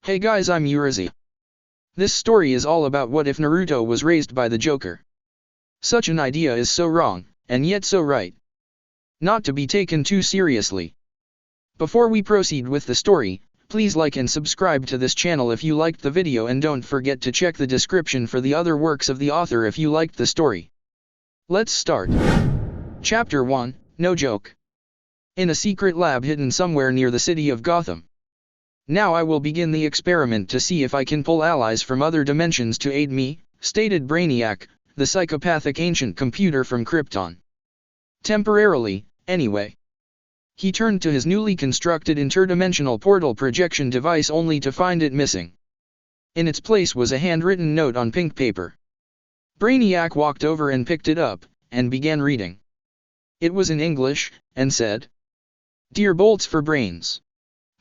Hey guys, I'm Urizi. This story is all about what if Naruto was raised by the Joker. Such an idea is so wrong, and yet so right. Not to be taken too seriously. Before we proceed with the story, please like and subscribe to this channel if you liked the video, and don't forget to check the description for the other works of the author if you liked the story. Let's start. Chapter 1, No Joke. In a secret lab hidden somewhere near the city of Gotham. Now I will begin the experiment to see if I can pull allies from other dimensions to aid me, stated Brainiac, the psychopathic ancient computer from Krypton. Temporarily, anyway. He turned to his newly constructed interdimensional portal projection device only to find it missing. In its place was a handwritten note on pink paper. Brainiac walked over and picked it up, and began reading. It was in English, and said, "Dear Bolts for Brains.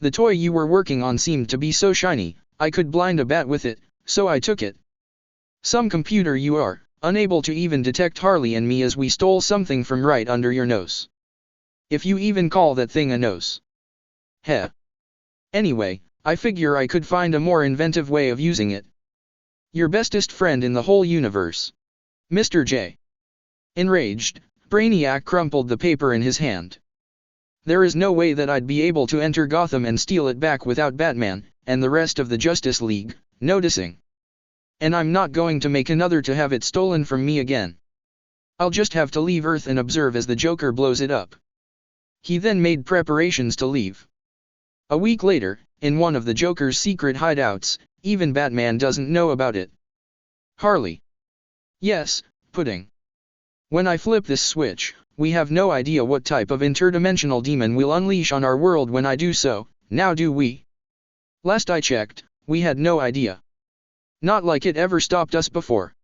The toy you were working on seemed to be so shiny, I could blind a bat with it, so I took it. Some computer you are, unable to even detect Harley and me as we stole something from right under your nose. If you even call that thing a nose. Heh. Anyway, I figure I could find a more inventive way of using it. Your bestest friend in the whole universe. Mr. J." Enraged, Brainiac crumpled the paper in his hand. There is no way that I'd be able to enter Gotham and steal it back without Batman, and the rest of the Justice League, noticing. And I'm not going to make another to have it stolen from me again. I'll just have to leave Earth and observe as the Joker blows it up. He then made preparations to leave. A week later, in one of the Joker's secret hideouts, even Batman doesn't know about it. Harley. Yes, Pudding. When I flip this switch, we have no idea what type of interdimensional demon we'll unleash on our world when I do so, now do we? Last I checked, we had no idea. Not like it ever stopped us before.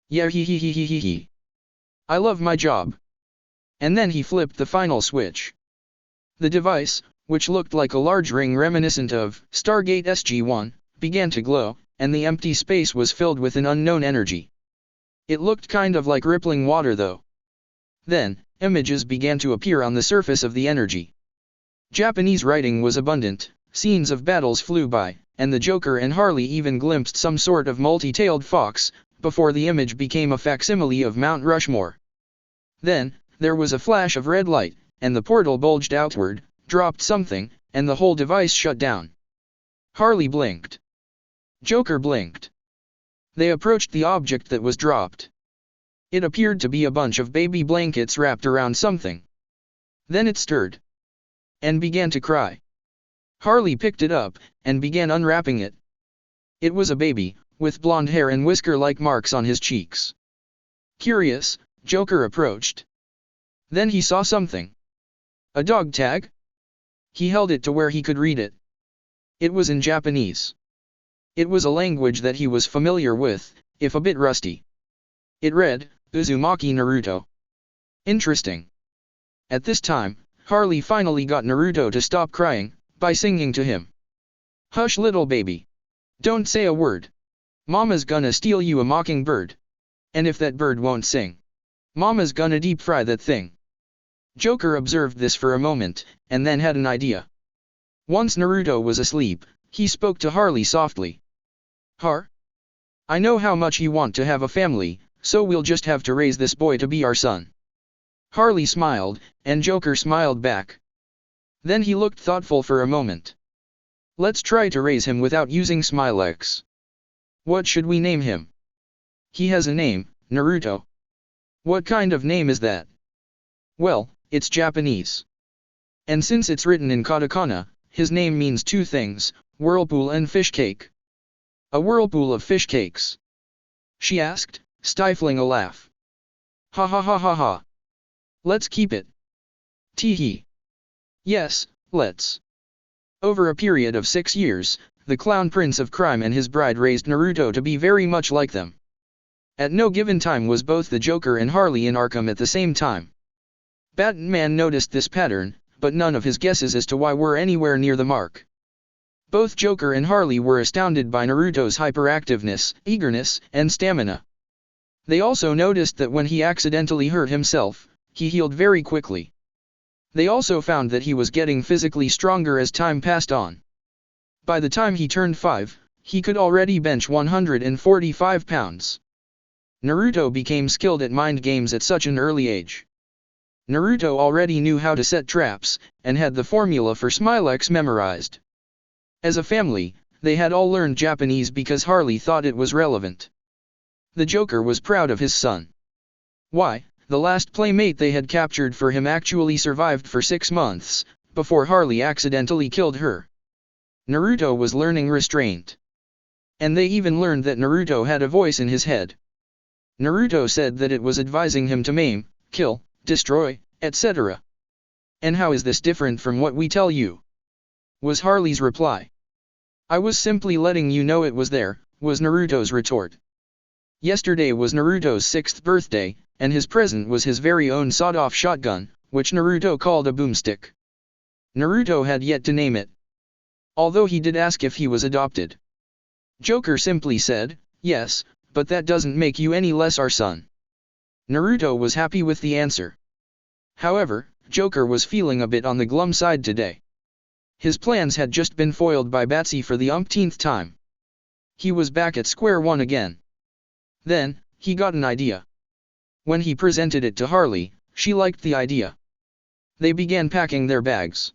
Yeah, he. I love my job. And then he flipped the final switch. The device, which looked like a large ring reminiscent of Stargate SG-1, began to glow, and the empty space was filled with an unknown energy. It looked kind of like rippling water though. Then, images began to appear on the surface of the energy. Japanese writing was abundant, scenes of battles flew by, and the Joker and Harley even glimpsed some sort of multi-tailed fox, before the image became a facsimile of Mount Rushmore. Then, there was a flash of red light, and the portal bulged outward, dropped something, and the whole device shut down. Harley blinked. Joker blinked. They approached the object that was dropped. It appeared to be a bunch of baby blankets wrapped around something. Then it stirred. And began to cry. Harley picked it up, and began unwrapping it. It was a baby, with blonde hair and whisker-like marks on his cheeks. Curious, Joker approached. Then he saw something. A dog tag? He held it to where he could read it. It was in Japanese. It was a language that he was familiar with, if a bit rusty. It read, Uzumaki Naruto. Interesting. At this time, Harley finally got Naruto to stop crying, by singing to him. Hush little baby. Don't say a word. Mama's gonna steal you a mockingbird. And if that bird won't sing, Mama's gonna deep fry that thing. Joker observed this for a moment, and then had an idea. Once Naruto was asleep, he spoke to Harley softly. Har? I know how much you want to have a family, so we'll just have to raise this boy to be our son. Harley smiled, and Joker smiled back. Then he looked thoughtful for a moment. Let's try to raise him without using Smilex. What should we name him? He has a name, Naruto. What kind of name is that? Well, it's Japanese. And since it's written in katakana, his name means two things, whirlpool and fish cake. A whirlpool of fish cakes? She asked, stifling a laugh. Ha ha ha ha ha. Let's keep it. Tee-hee. Yes, let's. Over a period of 6 years, the Clown Prince of Crime and his bride raised Naruto to be very much like them. At no given time was both the Joker and Harley in Arkham at the same time. Batman noticed this pattern, but none of his guesses as to why were anywhere near the mark. Both Joker and Harley were astounded by Naruto's hyperactiveness, eagerness, and stamina. They also noticed that when he accidentally hurt himself, he healed very quickly. They also found that he was getting physically stronger as time passed on. By the time he turned 5, he could already bench 145 pounds. Naruto became skilled at mind games at such an early age. Naruto already knew how to set traps, and had the formula for Smilex memorized. As a family, they had all learned Japanese because Harley thought it was relevant. The Joker was proud of his son. Why, the last playmate they had captured for him actually survived for 6 months, before Harley accidentally killed her. Naruto was learning restraint. And they even learned that Naruto had a voice in his head. Naruto said that it was advising him to maim, kill, destroy, etc. And how is this different from what we tell you? Was Harley's reply. I was simply letting you know it was there, was Naruto's retort. Yesterday was Naruto's 6th birthday, and his present was his very own sawed-off shotgun, which Naruto called a boomstick. Naruto had yet to name it. Although he did ask if he was adopted. Joker simply said, yes, but that doesn't make you any less our son. Naruto was happy with the answer. However, Joker was feeling a bit on the glum side today. His plans had just been foiled by Batsy for the umpteenth time. He was back at square one again. Then, he got an idea. When he presented it to Harley, she liked the idea. They began packing their bags.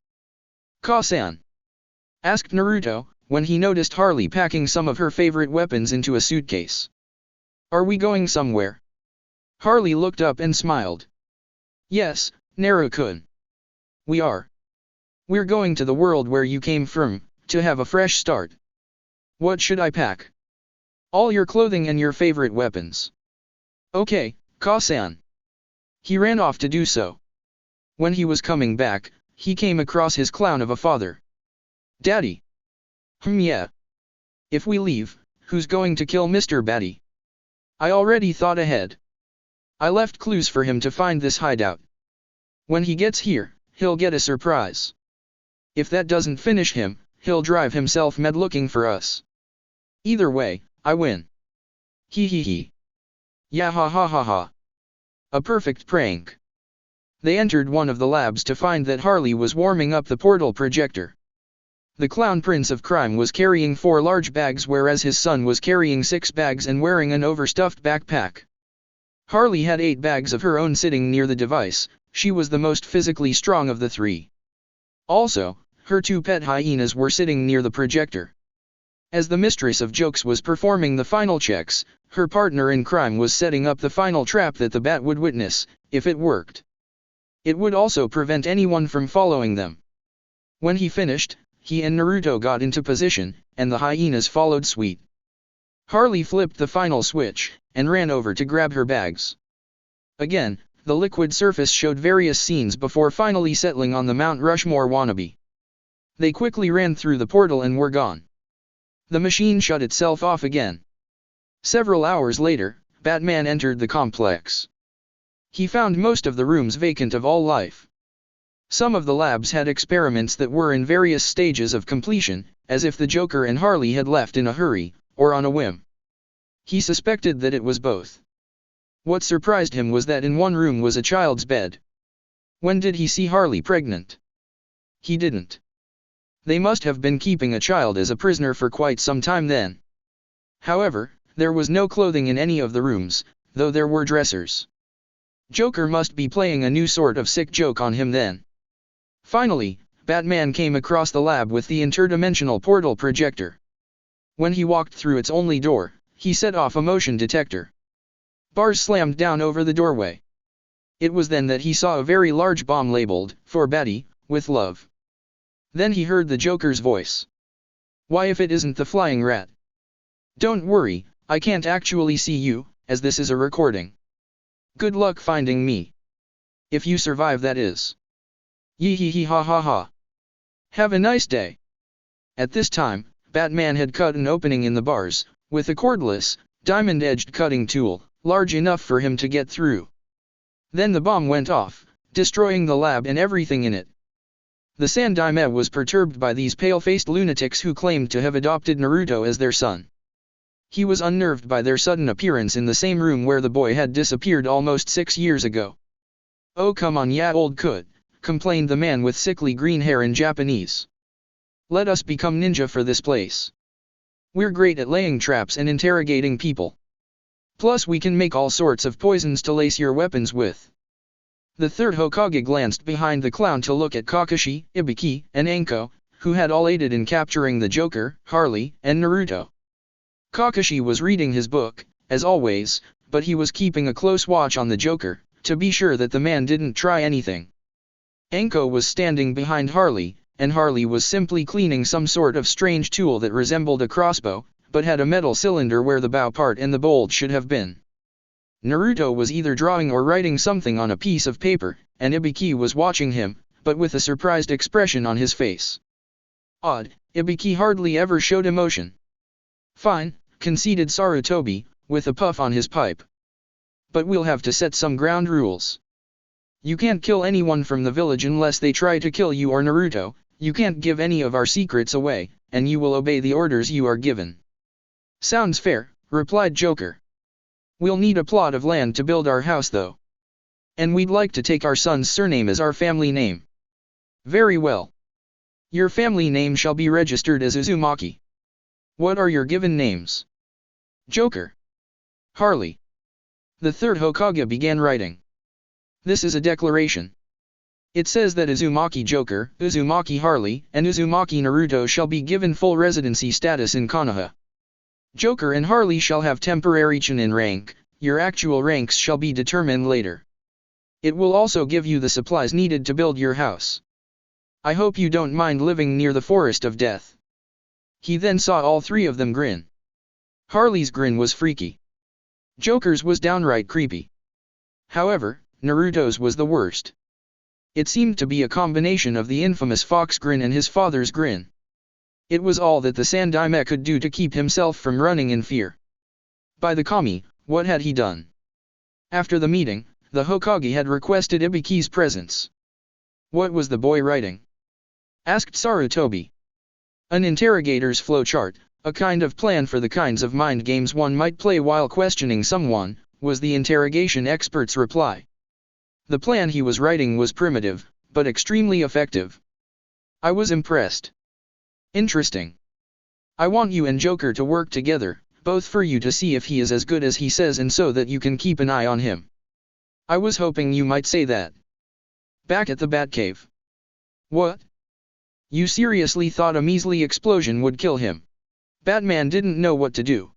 Ka-san? Asked Naruto, when he noticed Harley packing some of her favorite weapons into a suitcase. Are we going somewhere? Harley looked up and smiled. Yes, Naruto-kun. We are. We're going to the world where you came from, to have a fresh start. What should I pack? All your clothing and your favorite weapons. Okay, Ka-san. He ran off to do so. When he was coming back, he came across his clown of a father. Daddy. Yeah. If we leave, who's going to kill Mr. Batty? I already thought ahead. I left clues for him to find this hideout. When he gets here, he'll get a surprise. If that doesn't finish him, he'll drive himself mad looking for us. Either way, I win. Hee hee hee. Yeah ha ha ha ha. A perfect prank. They entered one of the labs to find that Harley was warming up the portal projector. The clown prince of crime was carrying 4 large bags whereas his son was carrying 6 bags and wearing an overstuffed backpack. Harley had 8 bags of her own sitting near the device. She was the most physically strong of the 3. Also, her 2 pet hyenas were sitting near the projector. As the mistress of jokes was performing the final checks, her partner in crime was setting up the final trap that the bat would witness, if it worked. It would also prevent anyone from following them. When he finished, he and Naruto got into position, and the hyenas followed suit. Harley flipped the final switch, and ran over to grab her bags. Again, the liquid surface showed various scenes before finally settling on the Mount Rushmore wannabe. They quickly ran through the portal and were gone. The machine shut itself off again. Several hours later, Batman entered the complex. He found most of the rooms vacant of all life. Some of the labs had experiments that were in various stages of completion, as if the Joker and Harley had left in a hurry, or on a whim. He suspected that it was both. What surprised him was that in one room was a child's bed. When did he see Harley pregnant? He didn't. They must have been keeping a child as a prisoner for quite some time then. However, there was no clothing in any of the rooms, though there were dressers. Joker must be playing a new sort of sick joke on him then. Finally, Batman came across the lab with the interdimensional portal projector. When he walked through its only door, he set off a motion detector. Bars slammed down over the doorway. It was then that he saw a very large bomb labeled, "For Batty, with love." Then he heard the Joker's voice. Why if it isn't the flying rat? Don't worry, I can't actually see you, as this is a recording. Good luck finding me. If you survive, that is. Yee hee hee ha ha ha. Have a nice day. At this time, Batman had cut an opening in the bars, with a cordless, diamond-edged cutting tool, large enough for him to get through. Then the bomb went off, destroying the lab and everything in it. The Sandaime was perturbed by these pale-faced lunatics who claimed to have adopted Naruto as their son. He was unnerved by their sudden appearance in the same room where the boy had disappeared almost 6 years ago. Oh come on ya old coot, complained the man with sickly green hair in Japanese. Let us become ninja for this place. We're great at laying traps and interrogating people. Plus we can make all sorts of poisons to lace your weapons with. The third Hokage glanced behind the clown to look at Kakashi, Ibiki, and Anko, who had all aided in capturing the Joker, Harley, and Naruto. Kakashi was reading his book, as always, but he was keeping a close watch on the Joker, to be sure that the man didn't try anything. Anko was standing behind Harley, and Harley was simply cleaning some sort of strange tool that resembled a crossbow, but had a metal cylinder where the bow part and the bolt should have been. Naruto was either drawing or writing something on a piece of paper, and Ibiki was watching him, but with a surprised expression on his face. Odd, Ibiki hardly ever showed emotion. Fine, conceded Sarutobi, with a puff on his pipe. But we'll have to set some ground rules. You can't kill anyone from the village unless they try to kill you or Naruto, you can't give any of our secrets away, and you will obey the orders you are given. Sounds fair, replied Joker. We'll need a plot of land to build our house though. And we'd like to take our son's surname as our family name. Very well. Your family name shall be registered as Uzumaki. What are your given names? Joker. Harley. The third Hokage began writing. This is a declaration. It says that Uzumaki Joker, Uzumaki Harley, and Uzumaki Naruto shall be given full residency status in Konoha. Joker and Harley shall have temporary Chunin rank, your actual ranks shall be determined later. It will also give you the supplies needed to build your house. I hope you don't mind living near the Forest of Death. He then saw all three of them grin. Harley's grin was freaky. Joker's was downright creepy. However, Naruto's was the worst. It seemed to be a combination of the infamous fox grin and his father's grin. It was all that the Sandaime could do to keep himself from running in fear. By the kami, what had he done? After the meeting, the Hokage had requested Ibiki's presence. What was the boy writing? Asked Sarutobi. An interrogator's flowchart, a kind of plan for the kinds of mind games one might play while questioning someone, was the interrogation expert's reply. The plan he was writing was primitive, but extremely effective. I was impressed. Interesting. I want you and Joker to work together, both for you to see if he is as good as he says and so that you can keep an eye on him. I was hoping you might say that. Back at the Batcave. What? You seriously thought a measly explosion would kill him? Batman didn't know what to do.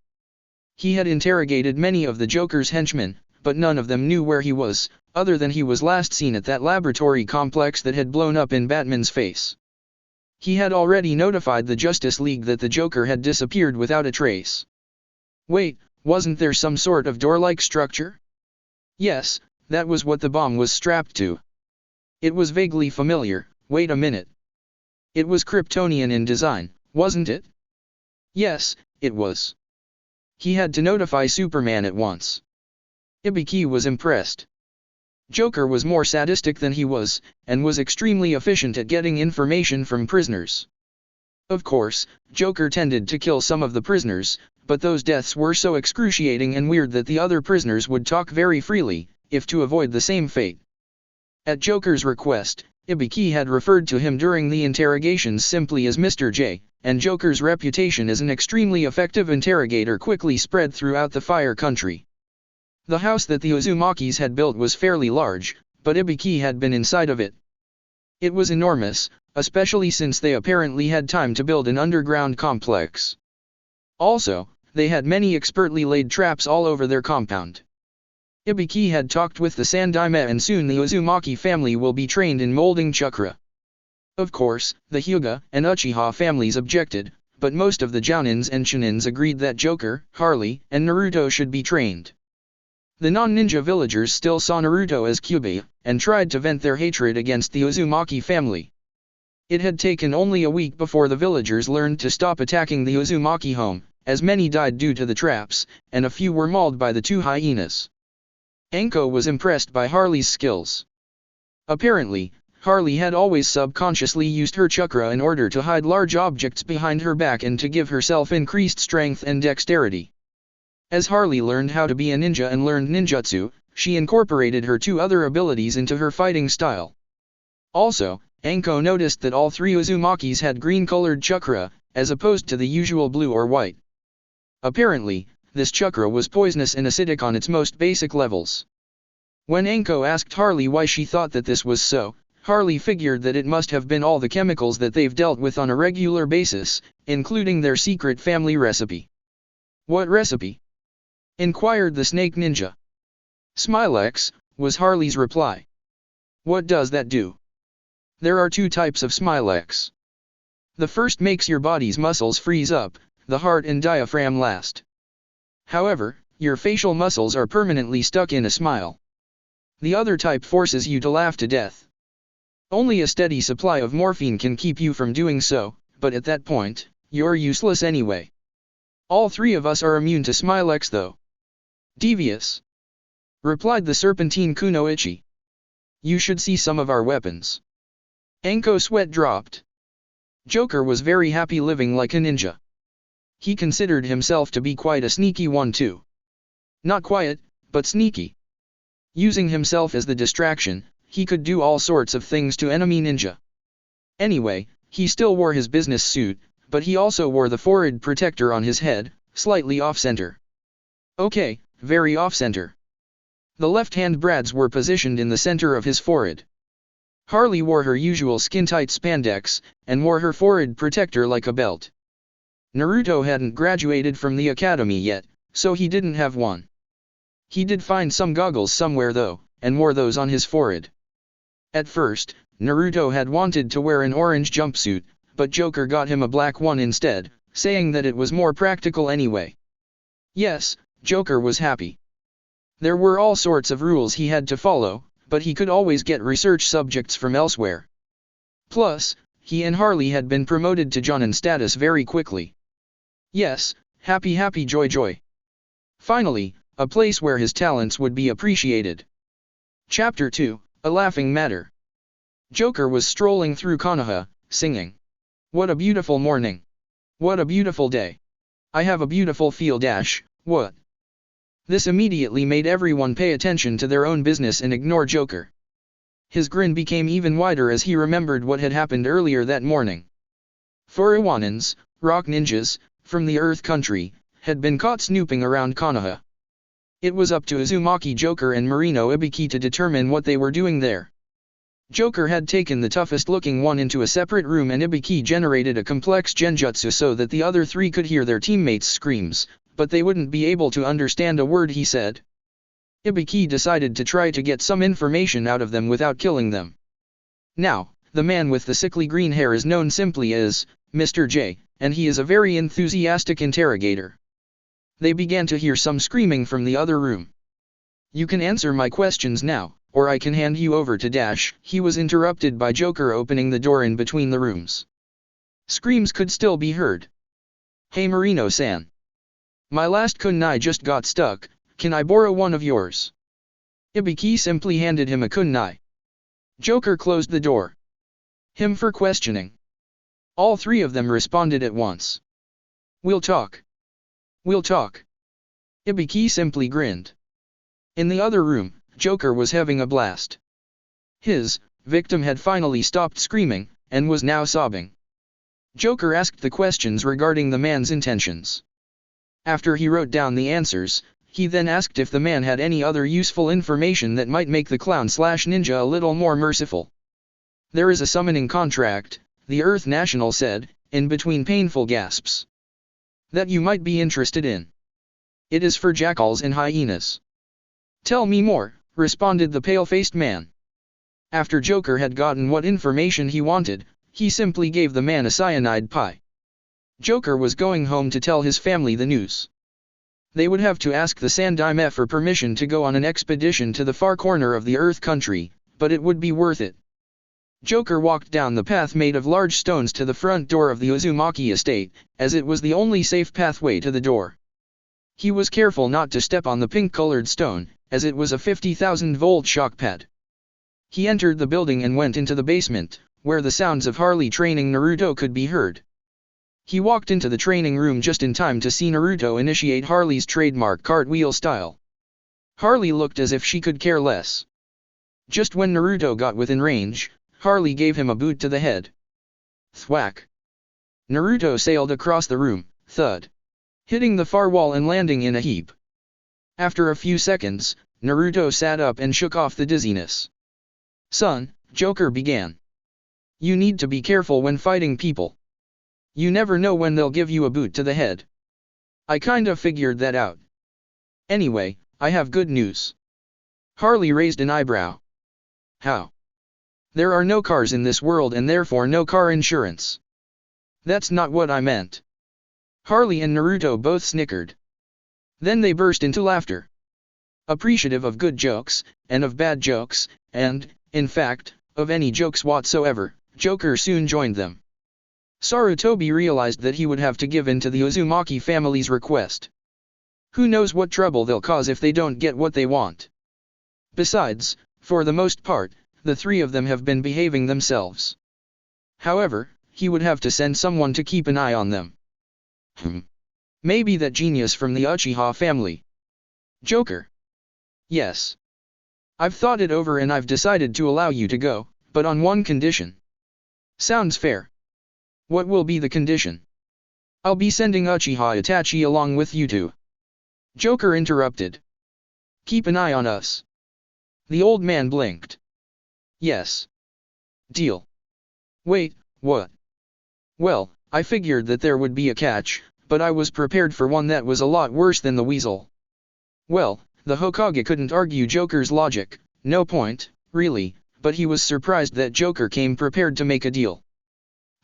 He had interrogated many of the Joker's henchmen, but none of them knew where he was, other than he was last seen at that laboratory complex that had blown up in Batman's face. He had already notified the Justice League that the Joker had disappeared without a trace. Wait, wasn't there some sort of door-like structure? Yes, that was what the bomb was strapped to. It was vaguely familiar. Wait a minute. It was Kryptonian in design, wasn't it? Yes, it was. He had to notify Superman at once. Ibiki was impressed. Joker was more sadistic than he was, and was extremely efficient at getting information from prisoners. Of course, Joker tended to kill some of the prisoners, but those deaths were so excruciating and weird that the other prisoners would talk very freely, if to avoid the same fate. At Joker's request, Ibiki had referred to him during the interrogations simply as Mr. J, and Joker's reputation as an extremely effective interrogator quickly spread throughout the Fire Country. The house that the Uzumakis had built was fairly large, but Ibiki had been inside of it. It was enormous, especially since they apparently had time to build an underground complex. Also, they had many expertly laid traps all over their compound. Ibiki had talked with the Sandaime and soon the Uzumaki family will be trained in molding chakra. Of course, the Hyuga and Uchiha families objected, but most of the Jounins and Chunins agreed that Joker, Harley, and Naruto should be trained. The non-ninja villagers still saw Naruto as Kyuubi, and tried to vent their hatred against the Uzumaki family. It had taken only a week before the villagers learned to stop attacking the Uzumaki home, as many died due to the traps, and a few were mauled by the two hyenas. Anko was impressed by Harley's skills. Apparently, Harley had always subconsciously used her chakra in order to hide large objects behind her back and to give herself increased strength and dexterity. As Harley learned how to be a ninja and learned ninjutsu, she incorporated her two other abilities into her fighting style. Also, Anko noticed that all three Uzumakis had green-colored chakra, as opposed to the usual blue or white. Apparently, this chakra was poisonous and acidic on its most basic levels. When Anko asked Harley why she thought that this was so, Harley figured that it must have been all the chemicals that they've dealt with on a regular basis, including their secret family recipe. "What recipe?" inquired the Snake Ninja. "Smilex," was Harley's reply. "What does that do?" "There are two types of Smilex. The first makes your body's muscles freeze up, the heart and diaphragm last. However, your facial muscles are permanently stuck in a smile. The other type forces you to laugh to death. Only a steady supply of morphine can keep you from doing so, but at that point, you're useless anyway. All three of us are immune to Smilex though." "Devious," replied the Serpentine Kunoichi. "You should see some of our weapons." Anko's sweat dropped. Joker was very happy living like a ninja. He considered himself to be quite a sneaky one too. Not quiet, but sneaky. Using himself as the distraction, he could do all sorts of things to enemy ninja. Anyway, he still wore his business suit, but he also wore the forehead protector on his head, slightly off-center. Okay, very off-center. The left-hand brads were positioned in the center of his forehead. Harley wore her usual skin-tight spandex, and wore her forehead protector like a belt. Naruto hadn't graduated from the academy yet, so he didn't have one. He did find some goggles somewhere though, and wore those on his forehead. At first, Naruto had wanted to wear an orange jumpsuit, but Joker got him a black one instead, saying that it was more practical anyway. Yes, Joker was happy. There were all sorts of rules he had to follow, but he could always get research subjects from elsewhere. Plus, he and Harley had been promoted to Jonin status very quickly. Yes, happy joy. Finally, a place where his talents would be appreciated. Chapter 2, A Laughing Matter. Joker was strolling through Konoha, singing, "What a beautiful morning. What a beautiful day. I have a beautiful feel dash, what?" This immediately made everyone pay attention to their own business and ignore Joker. His grin became even wider as he remembered what had happened earlier that morning. 4 Iwanins, rock ninjas, from the Earth Country, had been caught snooping around Konoha. It was up to Uzumaki Joker and Marino Ibiki to determine what they were doing there. Joker had taken the toughest-looking one into a separate room and Ibiki generated a complex genjutsu so that the other three could hear their teammates' screams, but they wouldn't be able to understand a word he said. Ibiki decided to try to get some information out of them without killing them. Now, the man with the sickly green hair is known simply as Mr. J, and he is a very enthusiastic interrogator. They began to hear some screaming from the other room. "You can answer my questions now, or I can hand you over to Dash." He was interrupted by Joker opening the door in between the rooms. Screams could still be heard. "Hey Marino-san. My last kunai just got stuck, can I borrow one of yours?" Ibiki simply handed him a kunai. Joker closed the door. "Him for questioning." All three of them responded at once. We'll talk. Ibiki simply grinned. In the other room, Joker was having a blast. His victim had finally stopped screaming, and was now sobbing. Joker asked the questions regarding the man's intentions. After he wrote down the answers, he then asked if the man had any other useful information that might make the clown/ninja a little more merciful. "There is a summoning contract," the Earth National said, in between painful gasps, "that you might be interested in. It is for jackals and hyenas." "Tell me more," responded the pale-faced man. After Joker had gotten what information he wanted, he simply gave the man a cyanide pie. Joker was going home to tell his family the news. They would have to ask the Sandaime for permission to go on an expedition to the far corner of the Earth Country, but it would be worth it. Joker walked down the path made of large stones to the front door of the Uzumaki estate, as it was the only safe pathway to the door. He was careful not to step on the pink-colored stone, as it was a 50,000-volt shock pad. He entered the building and went into the basement, where the sounds of Harley training Naruto could be heard. He walked into the training room just in time to see Naruto initiate Harley's trademark cartwheel style. Harley looked as if she could care less. Just when Naruto got within range, Harley gave him a boot to the head. Thwack! Naruto sailed across the room, thud, hitting the far wall and landing in a heap. After a few seconds, Naruto sat up and shook off the dizziness. Son, Joker began. You need to be careful when fighting people. You never know when they'll give you a boot to the head. I kinda figured that out. Anyway, I have good news. Harley raised an eyebrow. How? There are no cars in this world and therefore no car insurance. That's not what I meant. Harley and Naruto both snickered. Then they burst into laughter. Appreciative of good jokes, and of bad jokes, and, in fact, of any jokes whatsoever, Joker soon joined them. Sarutobi realized that he would have to give in to the Uzumaki family's request. Who knows what trouble they'll cause if they don't get what they want. Besides, for the most part, the three of them have been behaving themselves. However, he would have to send someone to keep an eye on them. Maybe that genius from the Uchiha family. Joker. Yes. I've thought it over and I've decided to allow you to go, but on one condition. Sounds fair. What will be the condition? I'll be sending Uchiha Itachi along with you two. Joker interrupted. Keep an eye on us. The old man blinked. Yes. Deal. Wait, what? Well, I figured that there would be a catch, but I was prepared for one that was a lot worse than the weasel. Well, the Hokage couldn't argue Joker's logic, no point, really, but he was surprised that Joker came prepared to make a deal.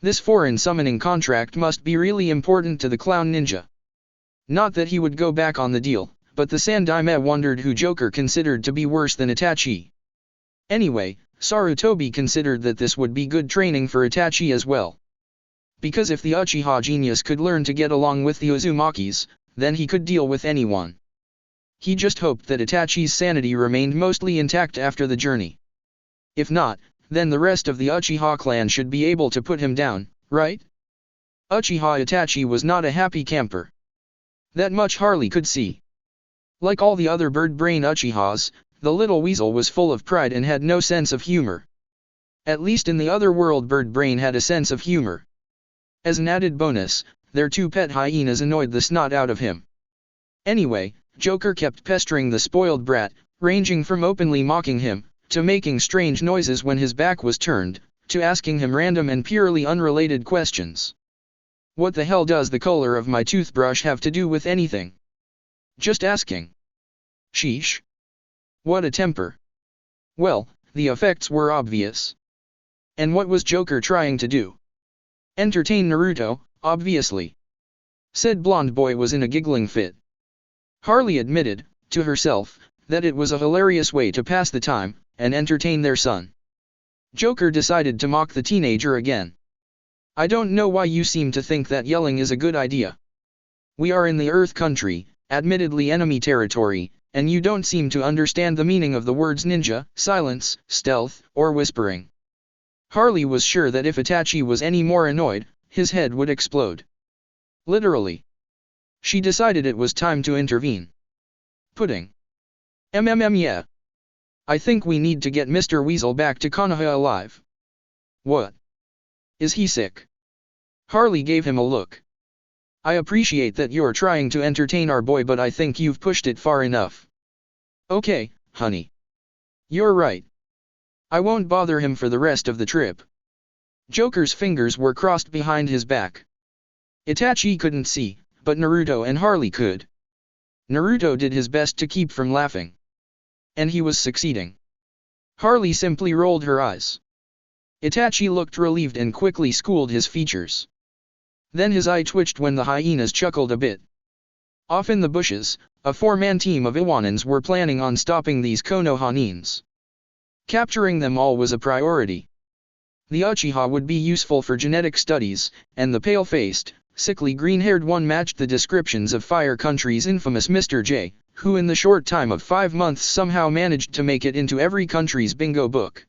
This foreign summoning contract must be really important to the clown ninja. Not that he would go back on the deal, but the Sandaime wondered who Joker considered to be worse than Itachi. Anyway, Sarutobi considered that this would be good training for Itachi as well. Because if the Uchiha genius could learn to get along with the Uzumakis, then he could deal with anyone. He just hoped that Itachi's sanity remained mostly intact after the journey. If not, then the rest of the Uchiha clan should be able to put him down, right? Uchiha Itachi was not a happy camper. That much Harley could see. Like all the other bird brain Uchihas, the little weasel was full of pride and had no sense of humor. At least in the other world bird brain had a sense of humor. As an added bonus, their two pet hyenas annoyed the snot out of him. Anyway, Joker kept pestering the spoiled brat, ranging from openly mocking him, to making strange noises when his back was turned, to asking him random and purely unrelated questions. What the hell does the color of my toothbrush have to do with anything? Just asking. Sheesh. What a temper. Well, the effects were obvious. And what was Joker trying to do? Entertain Naruto, obviously. Said blonde boy was in a giggling fit. Harley admitted, to herself, that it was a hilarious way to pass the time, and entertain their son. Joker decided to mock the teenager again. I don't know why you seem to think that yelling is a good idea. We are in the Earth Country, admittedly enemy territory, and you don't seem to understand the meaning of the words ninja, silence, stealth, or whispering. Harley was sure that if Itachi was any more annoyed, his head would explode. Literally. She decided it was time to intervene. Pudding. Yeah. I think we need to get Mr. Weasel back to Konoha alive. What? Is he sick? Harley gave him a look. I appreciate that you're trying to entertain our boy, but I think you've pushed it far enough. Okay, honey. You're right. I won't bother him for the rest of the trip. Joker's fingers were crossed behind his back. Itachi couldn't see, but Naruto and Harley could. Naruto did his best to keep from laughing. And he was succeeding. Harley simply rolled her eyes. Itachi looked relieved and quickly schooled his features. Then his eye twitched when the hyenas chuckled a bit. Off in the bushes, a four-man team of Iwanins were planning on stopping these Konohanins. Capturing them all was a priority. The Uchiha would be useful for genetic studies, and the pale-faced, sickly green-haired one matched the descriptions of Fire Country's infamous Mr. J, who in the short time of 5 months somehow managed to make it into every country's bingo book.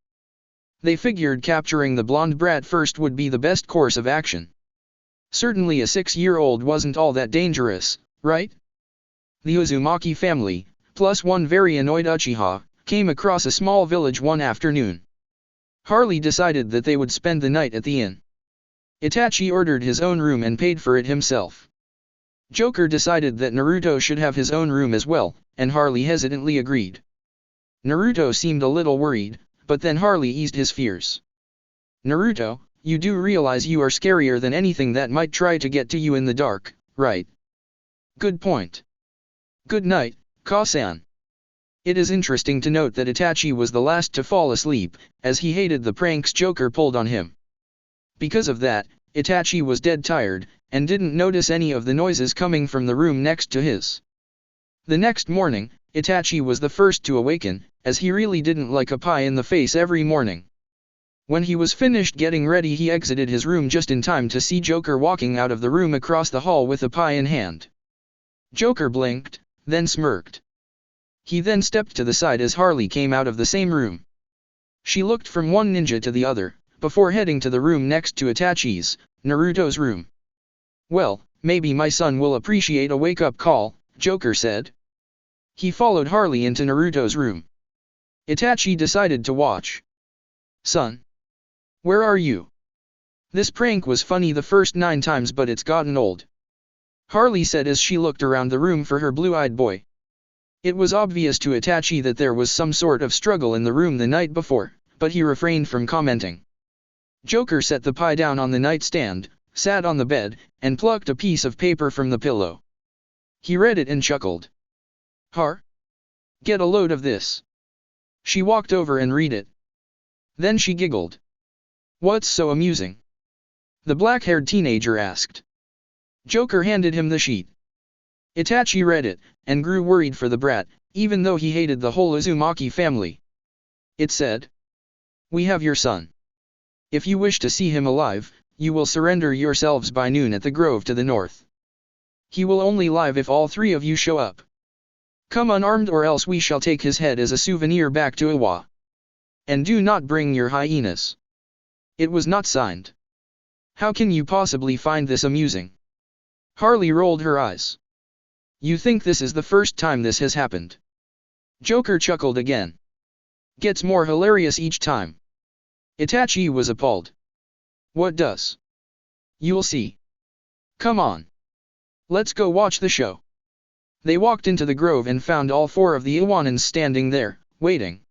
They figured capturing the blonde brat first would be the best course of action. Certainly a 6-year-old wasn't all that dangerous, right? The Uzumaki family, plus one very annoyed Uchiha, came across a small village one afternoon. Harley decided that they would spend the night at the inn. Itachi ordered his own room and paid for it himself. Joker decided that Naruto should have his own room as well, and Harley hesitantly agreed. Naruto seemed a little worried, but then Harley eased his fears. Naruto, you do realize you are scarier than anything that might try to get to you in the dark, right? Good point. Good night, Ka-san. It is interesting to note that Itachi was the last to fall asleep, as he hated the pranks Joker pulled on him. Because of that, Itachi was dead tired, and didn't notice any of the noises coming from the room next to his. The next morning, Itachi was the first to awaken, as he really didn't like a pie in the face every morning. When he was finished getting ready, he exited his room just in time to see Joker walking out of the room across the hall with a pie in hand. Joker blinked, then smirked. He then stepped to the side as Harley came out of the same room. She looked from one ninja to the other, before heading to the room next to Itachi's, Naruto's room. Well, maybe my son will appreciate a wake-up call, Joker said. He followed Harley into Naruto's room. Itachi decided to watch. Son. Where are you? This prank was funny the first 9 times, but it's gotten old. Harley said as she looked around the room for her blue-eyed boy. It was obvious to Itachi that there was some sort of struggle in the room the night before, but he refrained from commenting. Joker set the pie down on the nightstand, sat on the bed, and plucked a piece of paper from the pillow. He read it and chuckled. Get a load of this. She walked over and read it. Then she giggled. What's so amusing? The black-haired teenager asked. Joker handed him the sheet. Itachi read it, and grew worried for the brat, even though he hated the whole Uzumaki family. It said, "We have your son. If you wish to see him alive, you will surrender yourselves by noon at the grove to the north. He will only live if all 3 of you show up. Come unarmed, or else we shall take his head as a souvenir back to Iwa. And do not bring your hyenas." It was not signed. How can you possibly find this amusing? Harley rolled her eyes. You think this is the first time this has happened? Joker chuckled again. Gets more hilarious each time. Itachi was appalled. What does? You'll see. Come on. Let's go watch the show. They walked into the grove and found all 4 of the Iwanans standing there, waiting.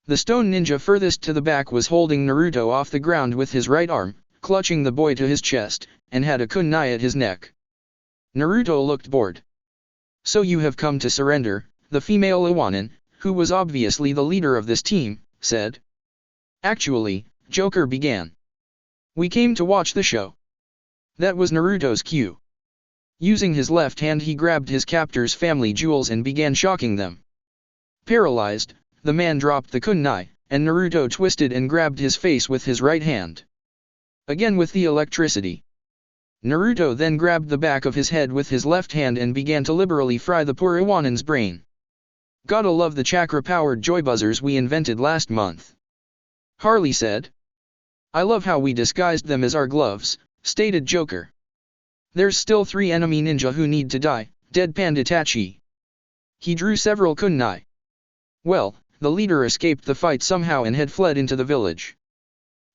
The stone ninja furthest to the back was holding Naruto off the ground with his right arm, clutching the boy to his chest, and had a kunai at his neck. Naruto looked bored. So you have come to surrender, the female Iwanan, who was obviously the leader of this team, said. Actually, Joker began. We came to watch the show. That was Naruto's cue. Using his left hand, he grabbed his captor's family jewels and began shocking them. Paralyzed, the man dropped the kunai, and Naruto twisted and grabbed his face with his right hand. Again with the electricity. Naruto then grabbed the back of his head with his left hand and began to liberally fry the poor Iwanan's brain. Gotta love the chakra-powered joy buzzers we invented last month. Harley said. I love how we disguised them as our gloves, stated Joker. There's still 3 enemy ninja who need to die, deadpanned Itachi. He drew several kunai. Well, the leader escaped the fight somehow and had fled into the village.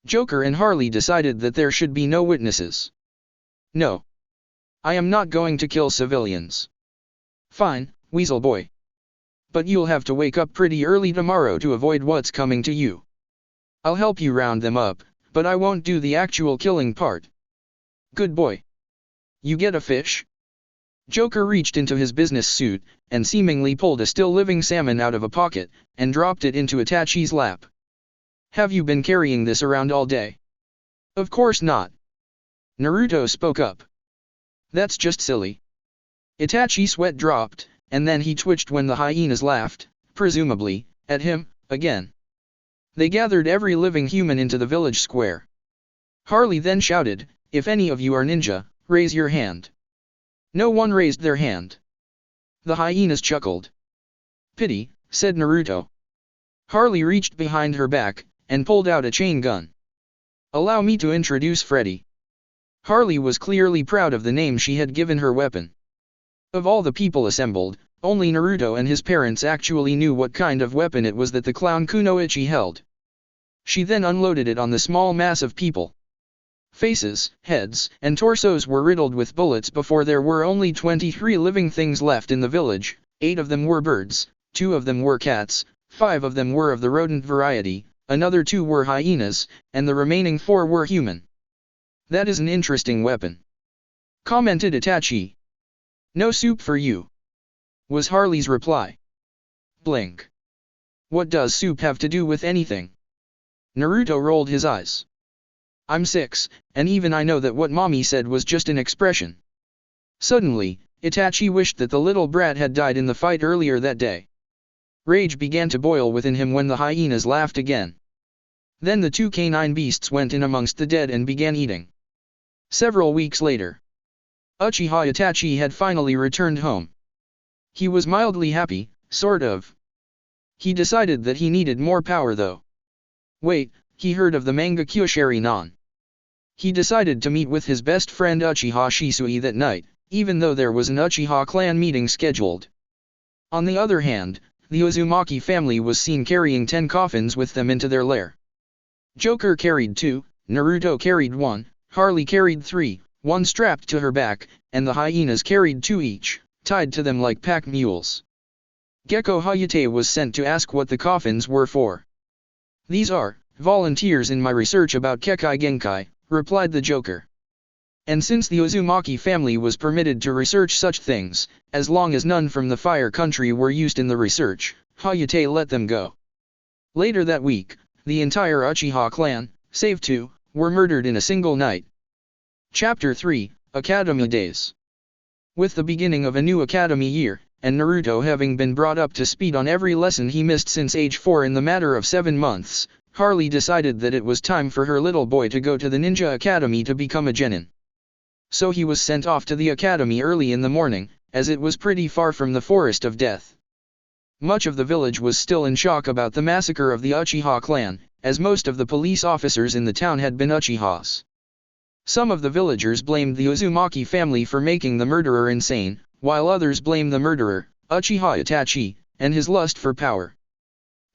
Joker and Harley decided that there should be no witnesses. No. I am not going to kill civilians. Fine, Weasel Boy. But you'll have to wake up pretty early tomorrow to avoid what's coming to you. I'll help you round them up, but I won't do the actual killing part. Good boy. You get a fish? Joker reached into his business suit, and seemingly pulled a still-living salmon out of a pocket, and dropped it into Itachi's lap. Have you been carrying this around all day? Of course not. Naruto spoke up. That's just silly. Itachi's sweat dropped, and then he twitched when the hyenas laughed, presumably, at him, again. They gathered every living human into the village square. Harley then shouted, if any of you are ninja, raise your hand. No one raised their hand. The hyenas chuckled. Pity, said Naruto. Harley reached behind her back, and pulled out a chain gun. Allow me to introduce Freddy. Harley was clearly proud of the name she had given her weapon. Of all the people assembled, only Naruto and his parents actually knew what kind of weapon it was that the clown Kunoichi held. She then unloaded it on the small mass of people. Faces, heads, and torsos were riddled with bullets before there were only 23 living things left in the village. 8 of them were birds, 2 of them were cats, 5 of them were of the rodent variety, another 2 were hyenas, and the remaining 4 were human. That is an interesting weapon, commented Itachi. No soup for you, was Harley's reply. Blink. What does soup have to do with anything? Naruto rolled his eyes. I'm 6, and even I know that what mommy said was just an expression. Suddenly, Itachi wished that the little brat had died in the fight earlier that day. Rage began to boil within him when the hyenas laughed again. Then the 2 canine beasts went in amongst the dead and began eating. Several weeks later, Uchiha Itachi had finally returned home. He was mildly happy, sort of. He decided that he needed more power though. Wait, he heard of the manga Kyushari non. He decided to meet with his best friend Uchiha Shisui that night, even though there was an Uchiha clan meeting scheduled. On the other hand, the Uzumaki family was seen carrying 10 coffins with them into their lair. Joker carried 2, Naruto carried 1, Harley carried 3, 1 strapped to her back, and the hyenas carried 2 each, tied to them like pack mules. Gekko Hayate was sent to ask what the coffins were for. These are volunteers in my research about Kekai Genkai, replied the Joker. And since the Uzumaki family was permitted to research such things, as long as none from the Fire Country were used in the research, Hayate let them go. Later that week, the entire Uchiha clan, save 2, were murdered in a single night. Chapter 3, Academy Days. With the beginning of a new academy year, and Naruto having been brought up to speed on every lesson he missed since age 4 in the matter of 7 months, Harley decided that it was time for her little boy to go to the ninja academy to become a genin. So he was sent off to the academy early in the morning, as it was pretty far from the forest of death. Much of the village was still in shock about the massacre of the Uchiha clan, as most of the police officers in the town had been Uchihas. Some of the villagers blamed the Uzumaki family for making the murderer insane, while others blamed the murderer, Uchiha Itachi, and his lust for power.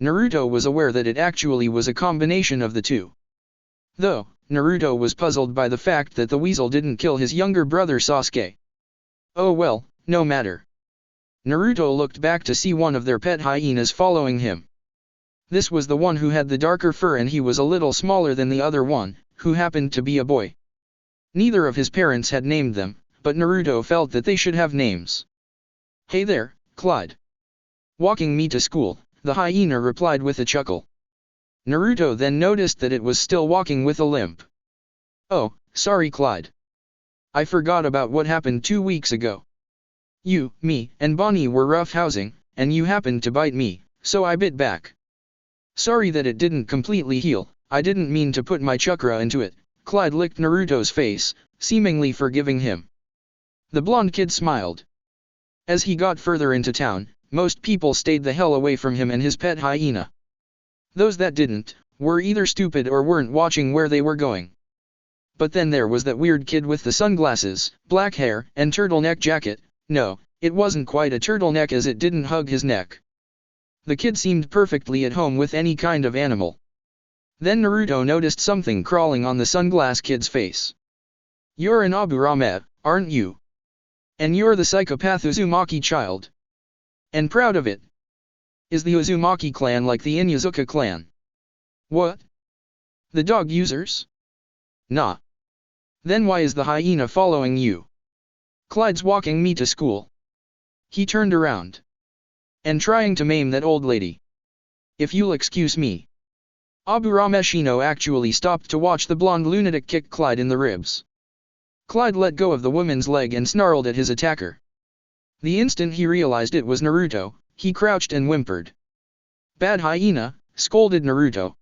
Naruto was aware that it actually was a combination of the two. Though, Naruto was puzzled by the fact that the weasel didn't kill his younger brother Sasuke. Oh well, no matter. Naruto looked back to see one of their pet hyenas following him. This was the one who had the darker fur, and he was a little smaller than the other one, who happened to be a boy. Neither of his parents had named them, but Naruto felt that they should have names. Hey there, Clyde. Walking me to school, the hyena replied with a chuckle. Naruto then noticed that it was still walking with a limp. Oh, sorry Clyde. I forgot about what happened 2 weeks ago. You, me, and Bonnie were roughhousing, and you happened to bite me, so I bit back. Sorry that it didn't completely heal, I didn't mean to put my chakra into it. Clyde licked Naruto's face, seemingly forgiving him. The blonde kid smiled. As he got further into town, most people stayed the hell away from him and his pet hyena. Those that didn't, were either stupid or weren't watching where they were going. But then there was that weird kid with the sunglasses, black hair, and turtleneck jacket. No, it wasn't quite a turtleneck as it didn't hug his neck. The kid seemed perfectly at home with any kind of animal. Then Naruto noticed something crawling on the sunglass kid's face. You're an Aburame, aren't you? And you're the psychopath Uzumaki child. And proud of it. Is the Uzumaki clan like the Inuzuka clan? What? The dog users? Nah. Then why is the hyena following you? Clyde's walking me to school. He turned around. And trying to maim that old lady. If you'll excuse me. Aburame Shino actually stopped to watch the blonde lunatic kick Clyde in the ribs. Clyde let go of the woman's leg and snarled at his attacker. The instant he realized it was Naruto, he crouched and whimpered. Bad hyena, scolded Naruto.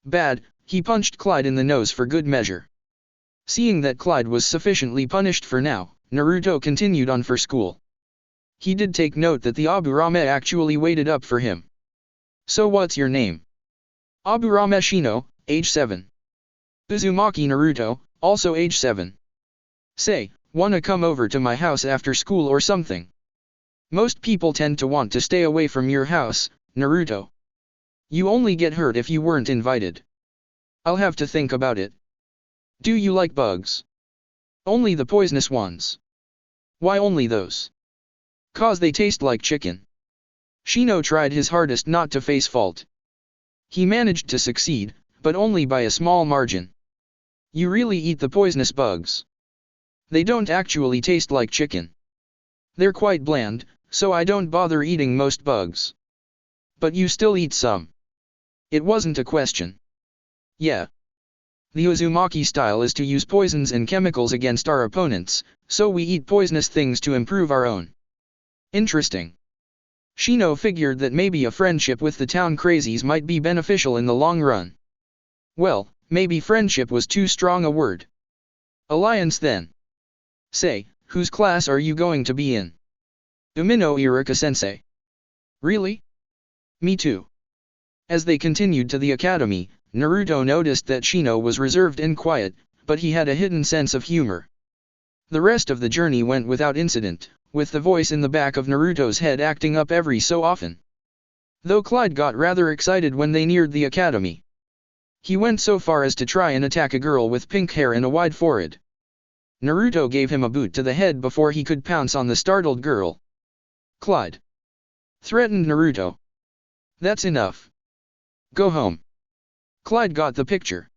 Bad, he punched Clyde in the nose for good measure. Seeing that Clyde was sufficiently punished for now, Naruto continued on for school. He did take note that the Aburame actually waited up for him. So what's your name? Aburame Shino, age 7. Uzumaki Naruto, also age 7. Say, wanna come over to my house after school or something? Most people tend to want to stay away from your house, Naruto. You only get hurt if you weren't invited. I'll have to think about it. Do you like bugs? Only the poisonous ones. Why only those? 'Cause they taste like chicken. Shino tried his hardest not to face fault. He managed to succeed, but only by a small margin. You really eat the poisonous bugs. They don't actually taste like chicken. They're quite bland, so I don't bother eating most bugs. But you still eat some. It wasn't a question. Yeah. The Uzumaki style is to use poisons and chemicals against our opponents, so we eat poisonous things to improve our own. Interesting. Shino figured that maybe a friendship with the town crazies might be beneficial in the long run. Well, maybe friendship was too strong a word. Alliance then. Say, whose class are you going to be in? Umino Iruka-sensei. Really? Me too. As they continued to the academy, Naruto noticed that Shino was reserved and quiet, but he had a hidden sense of humor. The rest of the journey went without incident, with the voice in the back of Naruto's head acting up every so often. Though Clyde got rather excited when they neared the academy. He went so far as to try and attack a girl with pink hair and a wide forehead. Naruto gave him a boot to the head before he could pounce on the startled girl. Clyde, threatened Naruto. That's enough. Go home. Clyde got the picture.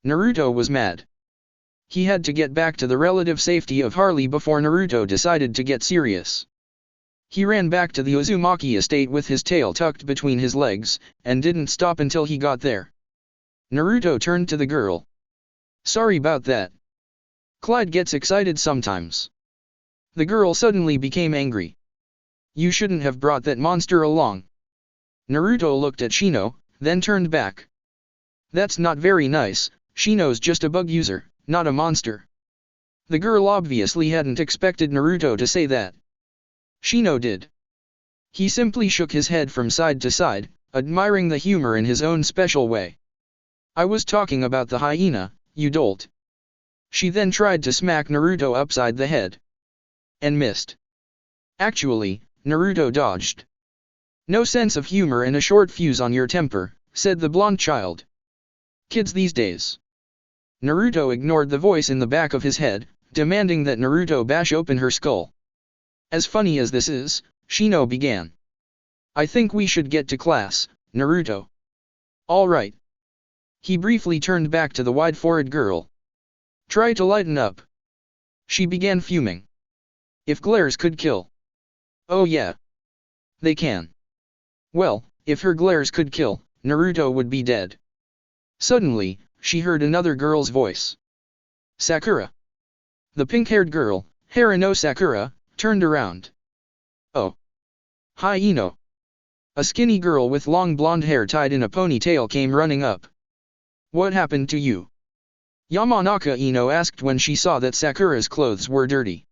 Naruto was mad. He had to get back to the relative safety of Harley before Naruto decided to get serious. He ran back to the Uzumaki estate with his tail tucked between his legs, and didn't stop until he got there. Naruto turned to the girl. Sorry about that. Clyde gets excited sometimes. The girl suddenly became angry. You shouldn't have brought that monster along. Naruto looked at Shino, then turned back. That's not very nice, Shino's just a bug user, not a monster. The girl obviously hadn't expected Naruto to say that. Shino did. He simply shook his head from side to side, admiring the humor in his own special way. I was talking about the hyena, you dolt. She then tried to smack Naruto upside the head. And missed. Actually, Naruto dodged. No sense of humor and a short fuse on your temper, said the blonde child. Kids these days. Naruto ignored the voice in the back of his head, demanding that Naruto bash open her skull. As funny as this is, Shino began. I think we should get to class, Naruto. All right. He briefly turned back to the wide-forehead girl. Try to lighten up. She began fuming. If glares could kill. Oh yeah. They can. Well, if her glares could kill, Naruto would be dead. Suddenly, she heard another girl's voice. Sakura. The pink-haired girl, Haruno Sakura, turned around. Oh. Hi Ino. A skinny girl with long blonde hair tied in a ponytail came running up. What happened to you? Yamanaka Ino asked when she saw that Sakura's clothes were dirty.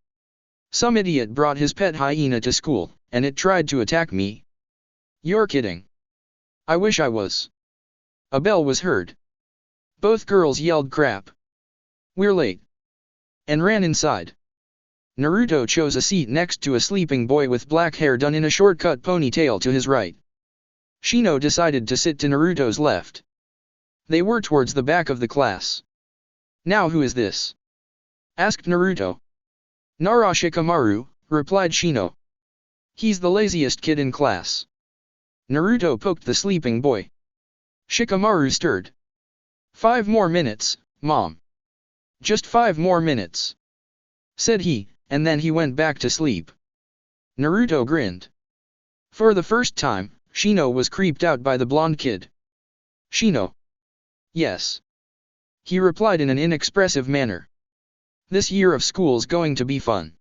Some idiot brought his pet hyena to school, and it tried to attack me. You're kidding. I wish I was. A bell was heard. Both girls yelled crap. We're late. And ran inside. Naruto chose a seat next to a sleeping boy with black hair done in a short-cut ponytail to his right. Shino decided to sit to Naruto's left. They were towards the back of the class. Now who is this? Asked Naruto. Nara Shikamaru, replied Shino. He's the laziest kid in class. Naruto poked the sleeping boy. Shikamaru stirred. 5 more minutes, Mom. Just 5 more minutes. Said he, and then he went back to sleep. Naruto grinned. For the first time, Shino was creeped out by the blonde kid. Shino. Yes. He replied in an inexpressive manner. This year of school's going to be fun.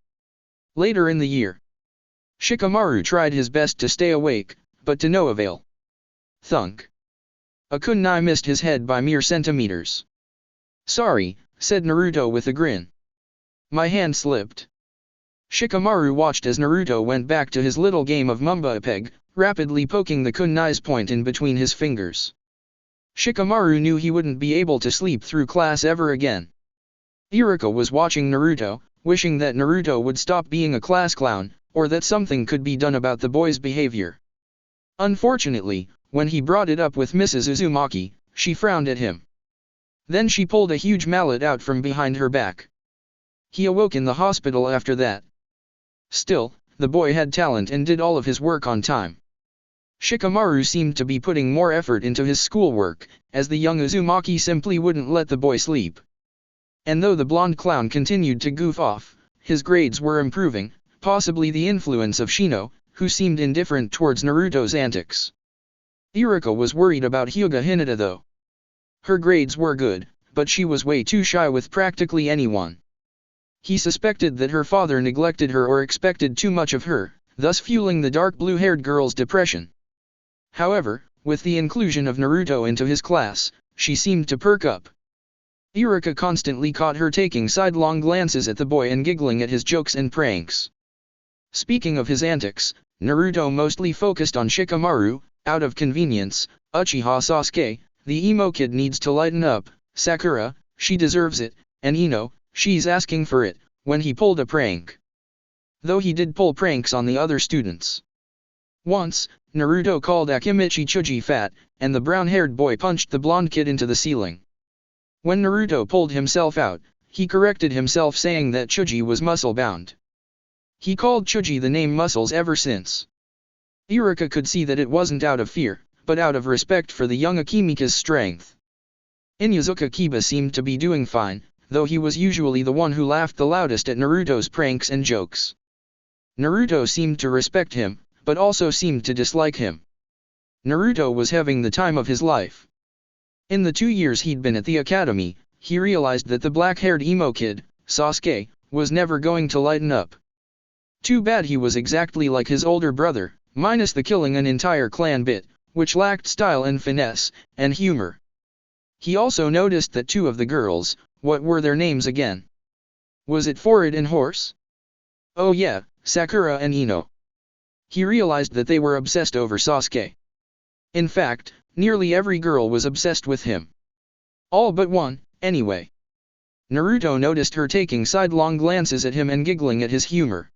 Later in the year. Shikamaru tried his best to stay awake, but to no avail. Thunk. A kunai missed his head by mere centimeters. Sorry, said Naruto with a grin. My hand slipped. Shikamaru watched as Naruto went back to his little game of Mumba-a-peg, rapidly poking the kunai's point in between his fingers. Shikamaru knew he wouldn't be able to sleep through class ever again. Iruka was watching Naruto, wishing that Naruto would stop being a class clown, or that something could be done about the boy's behavior. Unfortunately, when he brought it up with Mrs. Uzumaki, she frowned at him. Then she pulled a huge mallet out from behind her back. He awoke in the hospital after that. Still, the boy had talent and did all of his work on time. Shikamaru seemed to be putting more effort into his schoolwork, as the young Uzumaki simply wouldn't let the boy sleep. And though the blonde clown continued to goof off, his grades were improving, possibly the influence of Shino, who seemed indifferent towards Naruto's antics. Iruka was worried about Hyuga Hinata though. Her grades were good, but she was way too shy with practically anyone. He suspected that her father neglected her or expected too much of her, thus fueling the dark blue-haired girl's depression. However, with the inclusion of Naruto into his class, she seemed to perk up. Iruka constantly caught her taking sidelong glances at the boy and giggling at his jokes and pranks. Speaking of his antics, Naruto mostly focused on Shikamaru. Out of convenience, Uchiha Sasuke, the emo kid needs to lighten up, Sakura, she deserves it, and Ino, she's asking for it, when he pulled a prank. Though he did pull pranks on the other students. Once, Naruto called Akimichi Chuji fat, and the brown-haired boy punched the blonde kid into the ceiling. When Naruto pulled himself out, he corrected himself saying that Chuji was muscle-bound. He called Chuji the name Muscles ever since. Iruka could see that it wasn't out of fear, but out of respect for the young Akimika's strength. Inuzuka Kiba seemed to be doing fine, though he was usually the one who laughed the loudest at Naruto's pranks and jokes. Naruto seemed to respect him, but also seemed to dislike him. Naruto was having the time of his life. In the 2 years he'd been at the academy, he realized that the black-haired emo kid, Sasuke, was never going to lighten up. Too bad he was exactly like his older brother, minus the killing an entire clan bit, which lacked style and finesse, and humor. He also noticed that 2 of the girls, what were their names again? Was it Forehead and Horse? Oh yeah, Sakura and Ino. He realized that they were obsessed over Sasuke. In fact, nearly every girl was obsessed with him. All but one, anyway. Naruto noticed her taking sidelong glances at him and giggling at his humor.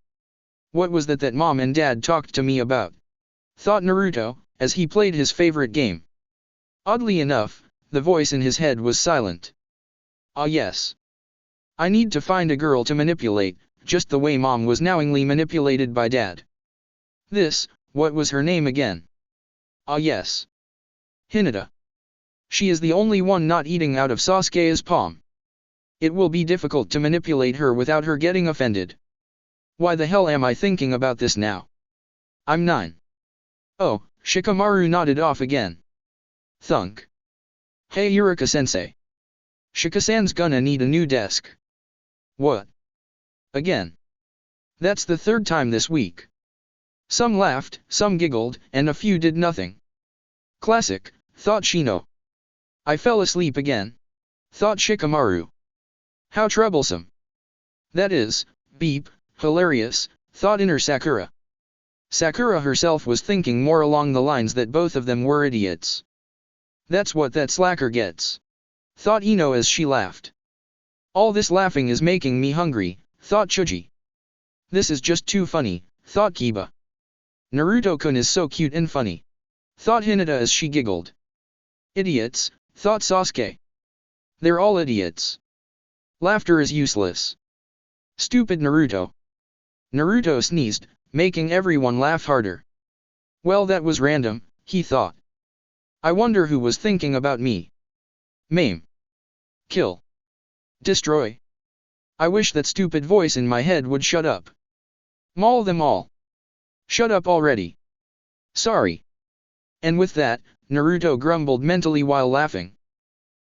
What was that mom and dad talked to me about? Thought Naruto, as he played his favorite game. Oddly enough, the voice in his head was silent. Ah yes. I need to find a girl to manipulate, just the way mom was knowingly manipulated by dad. What was her name again? Ah yes. Hinata. She is the only one not eating out of Sasuke's palm. It will be difficult to manipulate her without her getting offended. Why the hell am I thinking about this now? I'm 9. Oh, Shikamaru nodded off again. Thunk. Hey Iruka-sensei. Shika-san's gonna need a new desk. What? Again. That's the 3rd time this week. Some laughed, some giggled, and a few did nothing. Classic, thought Shino. I fell asleep again. Thought Shikamaru. How troublesome. That is, beep, hilarious, thought inner Sakura. Sakura herself was thinking more along the lines that both of them were idiots. That's what that slacker gets. Thought Ino as she laughed. All this laughing is making me hungry, thought Chuji. This is just too funny, thought Kiba. Naruto-kun is so cute and funny. Thought Hinata as she giggled. Idiots, thought Sasuke. They're all idiots. Laughter is useless. Stupid Naruto. Naruto sneezed, making everyone laugh harder. Well, that was random, he thought. I wonder who was thinking about me. Maim. Kill. Destroy. I wish that stupid voice in my head would shut up. Maul them all. Shut up already. Sorry. And with that, Naruto grumbled mentally while laughing.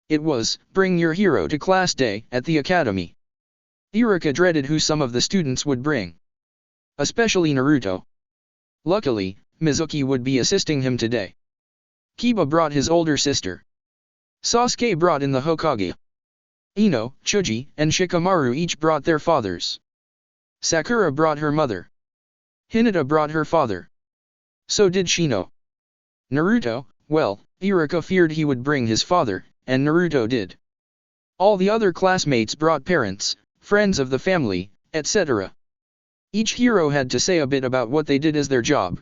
It was, bring your hero to class day, at the academy. Iruka dreaded who some of the students would bring. Especially Naruto. Luckily, Mizuki would be assisting him today. Kiba brought his older sister. Sasuke brought in the Hokage. Ino, Chuji, and Shikamaru each brought their fathers. Sakura brought her mother. Hinata brought her father. So did Shino. Naruto, well, Iruka feared he would bring his father, and Naruto did. All the other classmates brought parents, friends of the family, etc. Each hero had to say a bit about what they did as their job.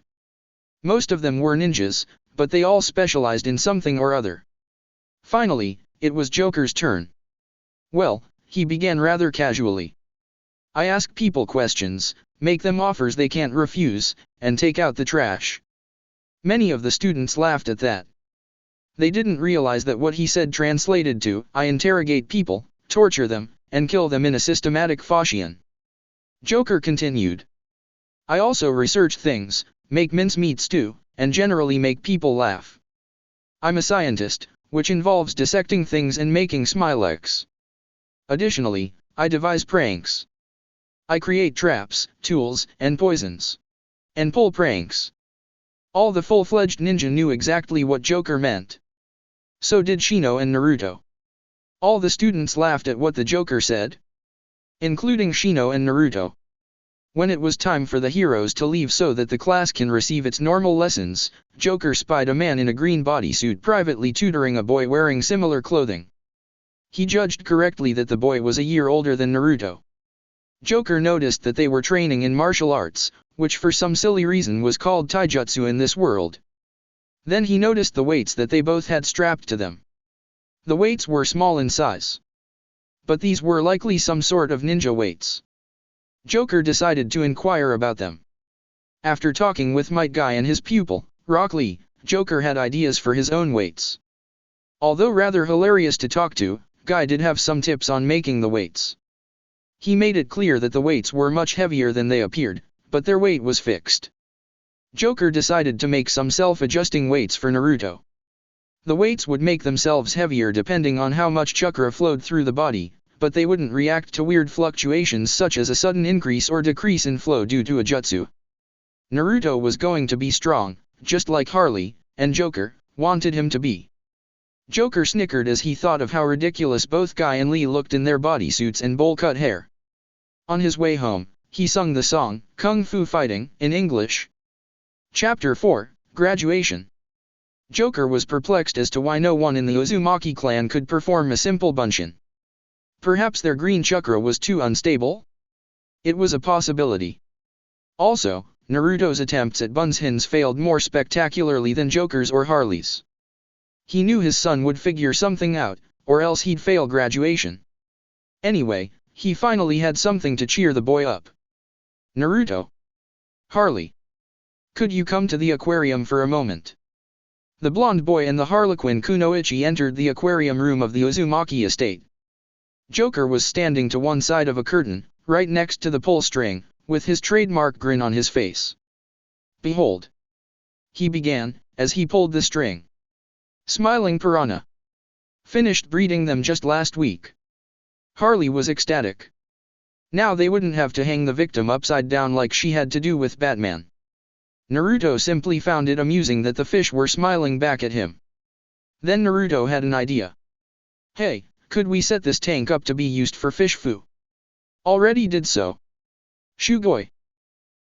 Most of them were ninjas, but they all specialized in something or other. Finally, It was Joker's turn. Well, he began rather casually. I ask people questions, make them offers they can't refuse, and take out the trash. Many of the students laughed at that. They didn't realize that what he said translated to, I interrogate people, torture them, and kill them in a systematic fashion. Joker continued. I also research things, make mincemeats too, and generally make people laugh. I'm a scientist, which involves dissecting things and making smilex. Additionally, I devise pranks. I create traps, tools, and poisons. And pull pranks. All the full-fledged ninja knew exactly what Joker meant. So did Shino and Naruto. All the students laughed at what the Joker said, including Shino and Naruto. When it was time for the heroes to leave so that the class can receive its normal lessons, Joker spied a man in a green bodysuit privately tutoring a boy wearing similar clothing. He judged correctly that the boy was a year older than Naruto. Joker noticed that they were training in martial arts, which for some silly reason was called taijutsu in this world. Then he noticed the weights that they both had strapped to them. The weights were small in size. But these were likely some sort of ninja weights. Joker decided to inquire about them. After talking with Might Guy and his pupil, Rock Lee, Joker had ideas for his own weights. Although rather hilarious to talk to, Guy did have some tips on making the weights. He made it clear that the weights were much heavier than they appeared, but their weight was fixed. Joker decided to make some self-adjusting weights for Naruto. The weights would make themselves heavier depending on how much chakra flowed through the body, but they wouldn't react to weird fluctuations such as a sudden increase or decrease in flow due to a jutsu. Naruto was going to be strong, just like Harley, and Joker wanted him to be. Joker snickered as he thought of how ridiculous both Guy and Lee looked in their bodysuits and bowl-cut hair. On his way home, he sung the song, Kung Fu Fighting, in English. Chapter 4, Graduation. Joker was perplexed as to why no one in the Uzumaki clan could perform a simple bunshin. Perhaps their green chakra was too unstable? It was a possibility. Also, Naruto's attempts at bunshins failed more spectacularly than Joker's or Harley's. He knew his son would figure something out, or else he'd fail graduation. Anyway, he finally had something to cheer the boy up. Naruto. Harley. Could you come to the aquarium for a moment? The blonde boy and the Harlequin Kunoichi entered the aquarium room of the Uzumaki estate. Joker was standing to one side of a curtain, right next to the pull string, with his trademark grin on his face. Behold. He began, as he pulled the string. Smiling piranha. Finished breeding them just last week. Harley was ecstatic. Now they wouldn't have to hang the victim upside down like she had to do with Batman. Naruto simply found it amusing that the fish were smiling back at him. Then Naruto had an idea. Hey, could we set this tank up to be used for fish foo? Already did so. Shugoi.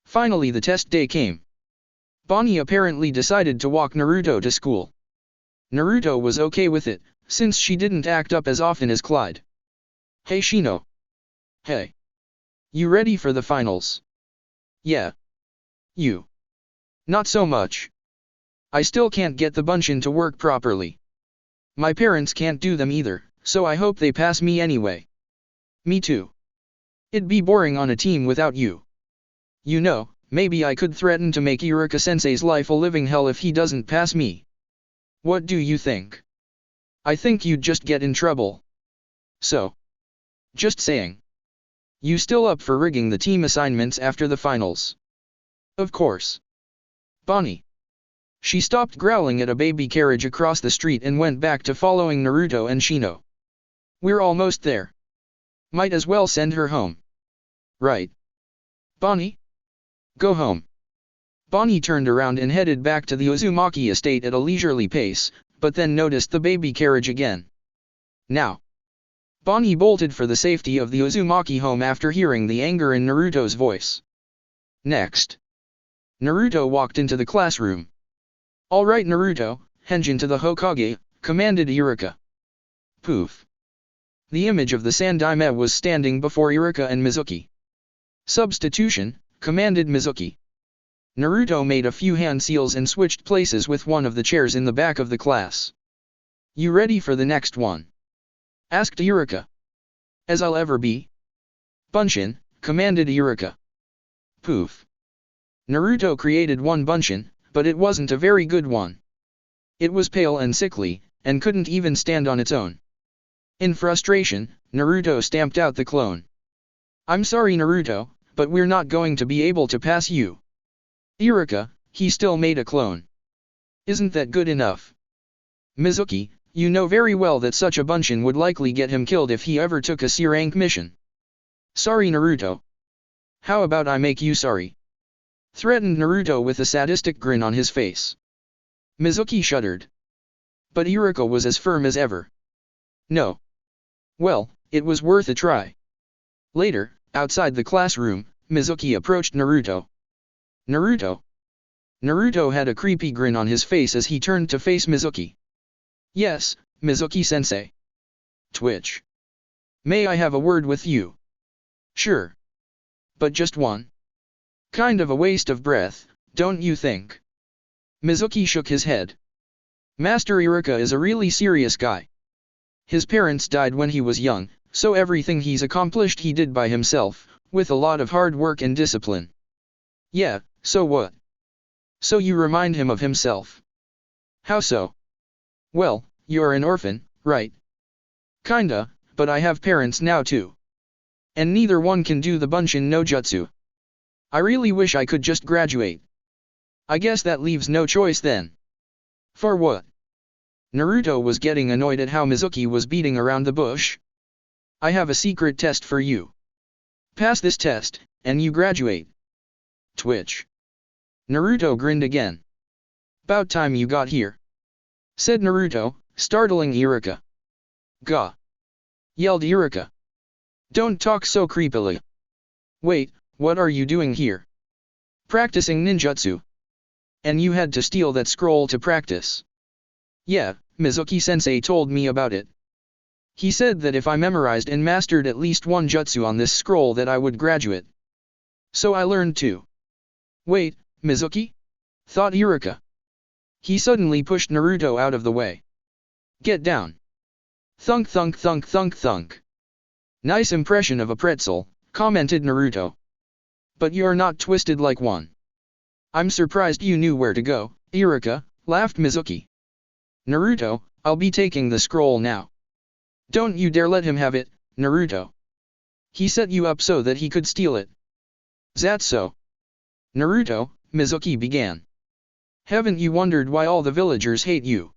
Finally the test day came. Bonnie apparently decided to walk Naruto to school. Naruto was okay with it, since she didn't act up as often as Clyde. Hey Shino. Hey. You ready for the finals? Yeah. You. Not so much. I still can't get the bunshin to work properly. My parents can't do them either, so I hope they pass me anyway. Me too. It'd be boring on a team without you. You know, maybe I could threaten to make Iruka-sensei's life a living hell if he doesn't pass me. What do you think? I think you'd just get in trouble. So. Just saying. You still up for rigging the team assignments after the finals? Of course. Bonnie. She stopped growling at a baby carriage across the street and went back to following Naruto and Shino. We're almost there. Might as well send her home. Right. Bonnie? Go home. Bonnie turned around and headed back to the Uzumaki estate at a leisurely pace, but then noticed the baby carriage again. Now. Bonnie bolted for the safety of the Uzumaki home after hearing the anger in Naruto's voice. Next. Naruto walked into the classroom. All right Naruto, henjin to the Hokage, commanded Iruka. Poof. The image of the Sandaime was standing before Iruka and Mizuki. Substitution, commanded Mizuki. Naruto made a few hand seals and switched places with one of the chairs in the back of the class. You ready for the next one? asked Iruka. As I'll ever be? Bunshin, commanded Iruka. Poof. Naruto created one Bunshin, but it wasn't a very good one. It was pale and sickly, and couldn't even stand on its own. In frustration, Naruto stamped out the clone. I'm sorry Naruto, but we're not going to be able to pass you. Iruka, he still made a clone. Isn't that good enough? Mizuki, you know very well that such a Bunshin would likely get him killed if he ever took a C-rank mission. Sorry Naruto. How about I make you sorry? Threatened Naruto with a sadistic grin on his face. Mizuki shuddered. But Iruka was as firm as ever. No. Well, it was worth a try. Later, outside the classroom, Mizuki approached Naruto. Naruto? Naruto had a creepy grin on his face as he turned to face Mizuki. Yes, Mizuki-sensei. Twitch. May I have a word with you? Sure. But just one? Kind of a waste of breath, don't you think? Mizuki shook his head. Master Iruka is a really serious guy. His parents died when he was young, so everything he's accomplished he did by himself, with a lot of hard work and discipline. Yeah, so what? So you remind him of himself. How so? Well, you're an orphan, right? Kinda, but I have parents now too. And neither one can do the Bunshin no Jutsu. I really wish I could just graduate. I guess that leaves no choice then. For what? Naruto was getting annoyed at how Mizuki was beating around the bush. I have a secret test for you. Pass this test, and you graduate. Twitch. Naruto grinned again. About time you got here. Said Naruto, startling Iruka. Gah! Yelled Iruka. Don't talk so creepily. Wait, what are you doing here? Practicing ninjutsu. And you had to steal that scroll to practice. Yeah, Mizuki-sensei told me about it. He said that if I memorized and mastered at least one jutsu on this scroll that I would graduate. So I learned too. Wait, Mizuki? Thought Iruka. He suddenly pushed Naruto out of the way. Get down. Thunk thunk thunk thunk thunk. Nice impression of a pretzel, commented Naruto. But you're not twisted like one. I'm surprised you knew where to go, Iruka, laughed Mizuki. Naruto, I'll be taking the scroll now. Don't you dare let him have it, Naruto. He set you up so that he could steal it. That's so. Naruto, Mizuki began. Haven't you wondered why all the villagers hate you?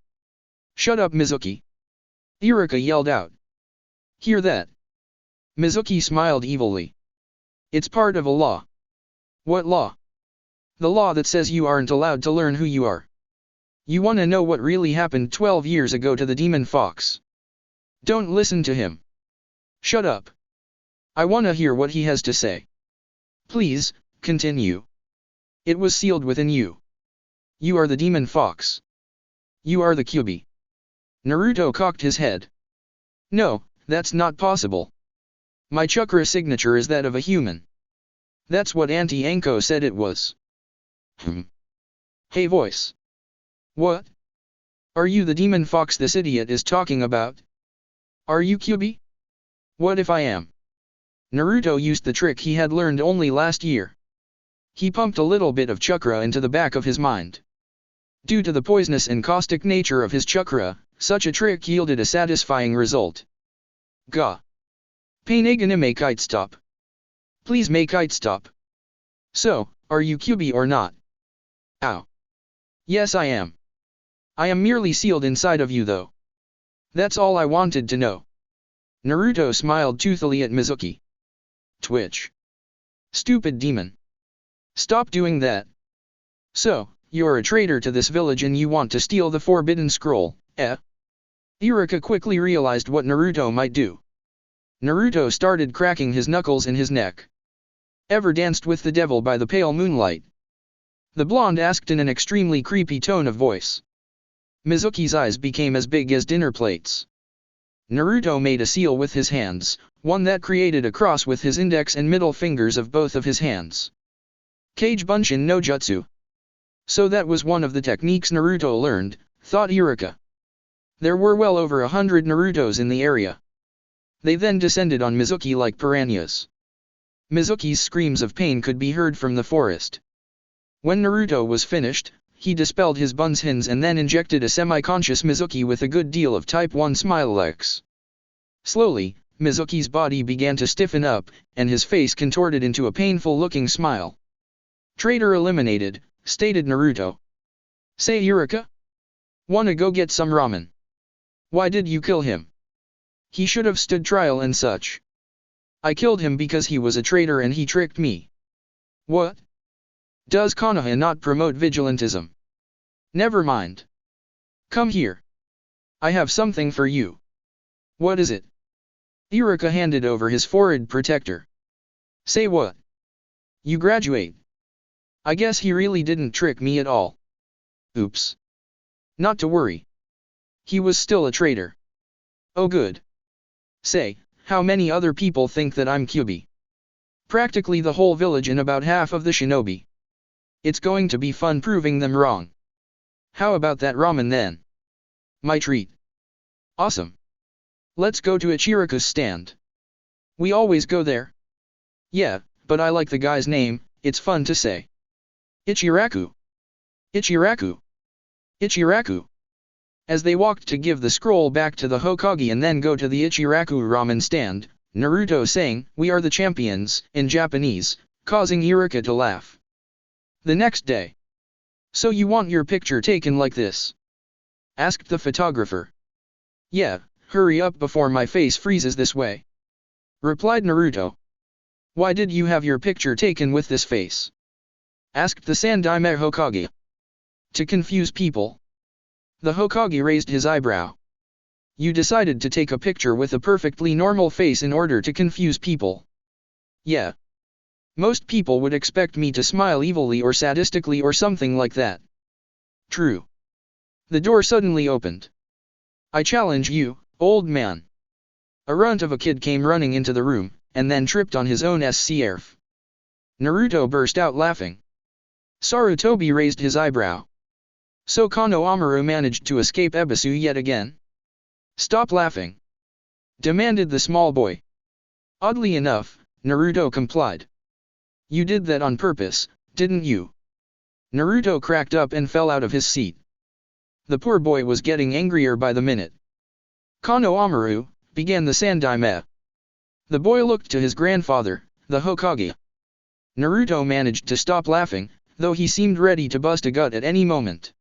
Shut up Mizuki. Iruka yelled out. Hear that? Mizuki smiled evilly. It's part of a law. What law? The law that says you aren't allowed to learn who you are. You wanna know what really happened 12 years ago to the demon fox? Don't listen to him. Shut up. I wanna hear what he has to say. Please, continue. It was sealed within you. You are the demon fox. You are the Kyuubi. Naruto cocked his head. No, that's not possible. My chakra signature is that of a human. That's what Auntie Anko said it was. Hey voice. What? Are you the demon fox this idiot is talking about? Are you Kyuubi? What if I am? Naruto used the trick he had learned only last year. He pumped a little bit of chakra into the back of his mind. Due to the poisonous and caustic nature of his chakra, such a trick yielded a satisfying result. Gah. Painagane make it stop. Please make it stop. So, are you Kyuubi or not? Ow. Yes I am. I am merely sealed inside of you though. That's all I wanted to know. Naruto smiled toothily at Mizuki. Twitch. Stupid demon. Stop doing that. So, you're a traitor to this village and you want to steal the forbidden scroll, eh? Iruka quickly realized what Naruto might do. Naruto started cracking his knuckles in his neck. Ever danced with the devil by the pale moonlight? The blonde asked in an extremely creepy tone of voice. Mizuki's eyes became as big as dinner plates. Naruto made a seal with his hands, one that created a cross with his index and middle fingers of both of his hands. Kage Bunshin no Jutsu. So that was one of the techniques Naruto learned, thought Iruka. There were well over 100 Narutos in the area. They then descended on Mizuki like piranhas. Mizuki's screams of pain could be heard from the forest. When Naruto was finished, he dispelled his bunshins and then injected a semi-conscious Mizuki with a good deal of Type 1 Smilex. Slowly, Mizuki's body began to stiffen up, and his face contorted into a painful-looking smile. "Traitor eliminated," stated Naruto. "Say Eureka? Wanna go get some ramen? Why did you kill him? He should have stood trial and such. I killed him because he was a traitor and he tricked me." "What? Does Konoha not promote vigilantism? Never mind. Come here. I have something for you." "What is it?" Eureka handed over his forehead protector. "Say what? You graduate. I guess he really didn't trick me at all." "Oops. Not to worry. He was still a traitor." "Oh good. Say, how many other people think that I'm Kyuubi?" "Practically the whole village and about half of the shinobi. It's going to be fun proving them wrong." "How about that ramen then?" "My treat." "Awesome. Let's go to Ichiraku's stand." "We always go there." "Yeah, but I like the guy's name, it's fun to say." "Ichiraku. Ichiraku. Ichiraku." As they walked to give the scroll back to the Hokage and then go to the Ichiraku ramen stand, Naruto sang, "We are the champions," in Japanese, causing Eureka to laugh. The next day. "So you want your picture taken like this?" asked the photographer. "Yeah, hurry up before my face freezes this way," replied Naruto. "Why did you have your picture taken with this face?" asked the Sandaime Hokage. "To confuse people." The Hokage raised his eyebrow. "You decided to take a picture with a perfectly normal face in order to confuse people?" "Yeah. Most people would expect me to smile evilly or sadistically or something like that." "True." The door suddenly opened. "I challenge you, old man." A runt of a kid came running into the room, and then tripped on his own scarf. Naruto burst out laughing. Sarutobi raised his eyebrow. "So Konohamaru managed to escape Ebisu yet again?" "Stop laughing!" demanded the small boy. Oddly enough, Naruto complied. "You did that on purpose, didn't you?" Naruto cracked up and fell out of his seat. The poor boy was getting angrier by the minute. "Konohamaru," began the Sandaime. The boy looked to his grandfather, the Hokage. Naruto managed to stop laughing, though he seemed ready to bust a gut at any moment.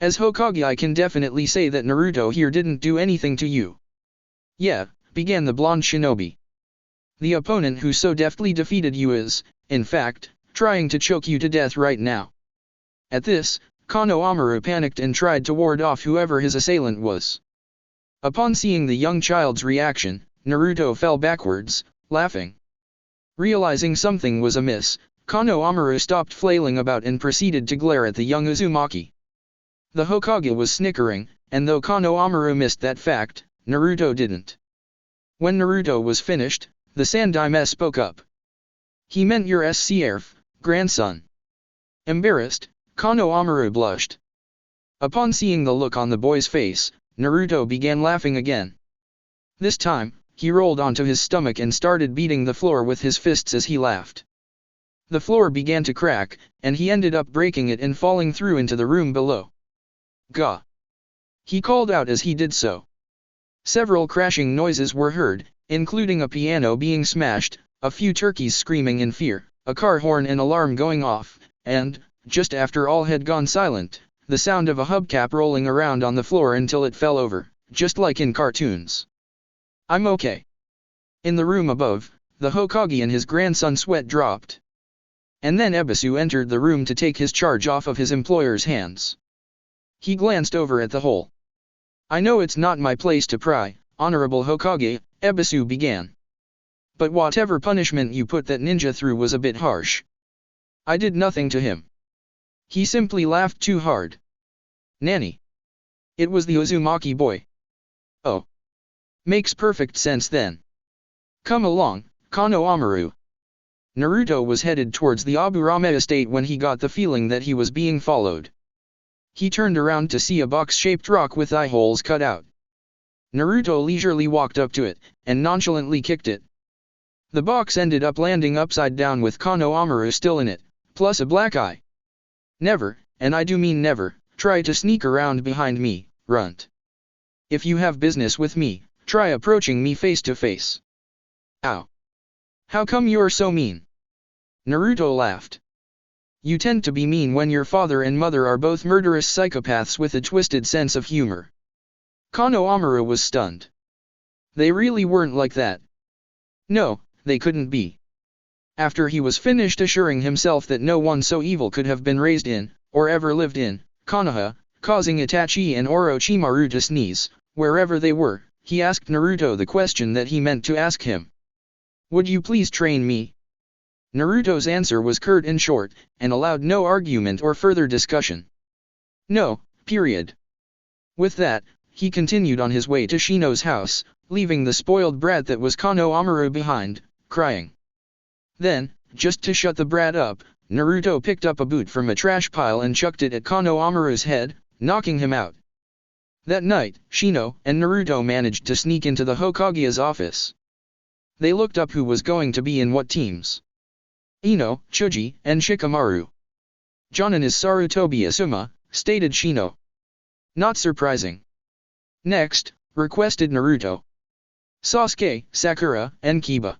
"As Hokage, I can definitely say that Naruto here didn't do anything to you." "Yeah," began the blonde shinobi. "The opponent who so deftly defeated you is, in fact, trying to choke you to death right now." At this, Konohamaru panicked and tried to ward off whoever his assailant was. Upon seeing the young child's reaction, Naruto fell backwards, laughing. Realizing something was amiss, Konohamaru stopped flailing about and proceeded to glare at the young Uzumaki. The Hokage was snickering, and though Konohamaru missed that fact, Naruto didn't. When Naruto was finished, the Sandaime spoke up. "He meant your scarf, grandson." Embarrassed, Konohamaru blushed. Upon seeing the look on the boy's face, Naruto began laughing again. This time, he rolled onto his stomach and started beating the floor with his fists as he laughed. The floor began to crack, and he ended up breaking it and falling through into the room below. "Gah!" he called out as he did so. Several crashing noises were heard, including a piano being smashed, a few turkeys screaming in fear, a car horn and alarm going off, and, just after all had gone silent, the sound of a hubcap rolling around on the floor until it fell over, just like in cartoons. "I'm okay." In the room above, the Hokage and his grandson sweat dropped. And then Ebisu entered the room to take his charge off of his employer's hands. He glanced over at the hole. "I know it's not my place to pry, Honorable Hokage," Ebisu began. "But whatever punishment you put that ninja through was a bit harsh. I did nothing to him. He simply laughed too hard." "Nanny. It was the Uzumaki boy." "Oh. Makes perfect sense then. Come along, Konohamaru." Naruto was headed towards the Aburame estate when he got the feeling that he was being followed. He turned around to see a box-shaped rock with eye holes cut out. Naruto leisurely walked up to it, and nonchalantly kicked it. The box ended up landing upside down with Kano Amaru still in it, plus a black eye. Never, and I do mean never, try to sneak around behind me, runt. If you have business with me, try approaching me face to face. Ow. How come you're so mean? Naruto laughed. You tend to be mean when your father and mother are both murderous psychopaths with a twisted sense of humor. Kano Amaru was stunned. They really weren't like that. No, they couldn't be. After he was finished assuring himself that no one so evil could have been raised in, or ever lived in, Konoha, causing Itachi and Orochimaru to sneeze, wherever they were, he asked Naruto the question that he meant to ask him. Would you please train me? Naruto's answer was curt and short, and allowed no argument or further discussion. No, period. With that, he continued on his way to Shino's house, leaving the spoiled brat that was Kano Amaru behind, crying. Then, just to shut the brat up, Naruto picked up a boot from a trash pile and chucked it at Kano Amaru's head, knocking him out. That night, Shino and Naruto managed to sneak into the Hokage's office. They looked up who was going to be in what teams. Ino, Chuji, and Shikamaru. Jonin is Sarutobi Asuma, stated Shino. Not surprising. Next, requested Naruto. Sasuke, Sakura, and Kiba.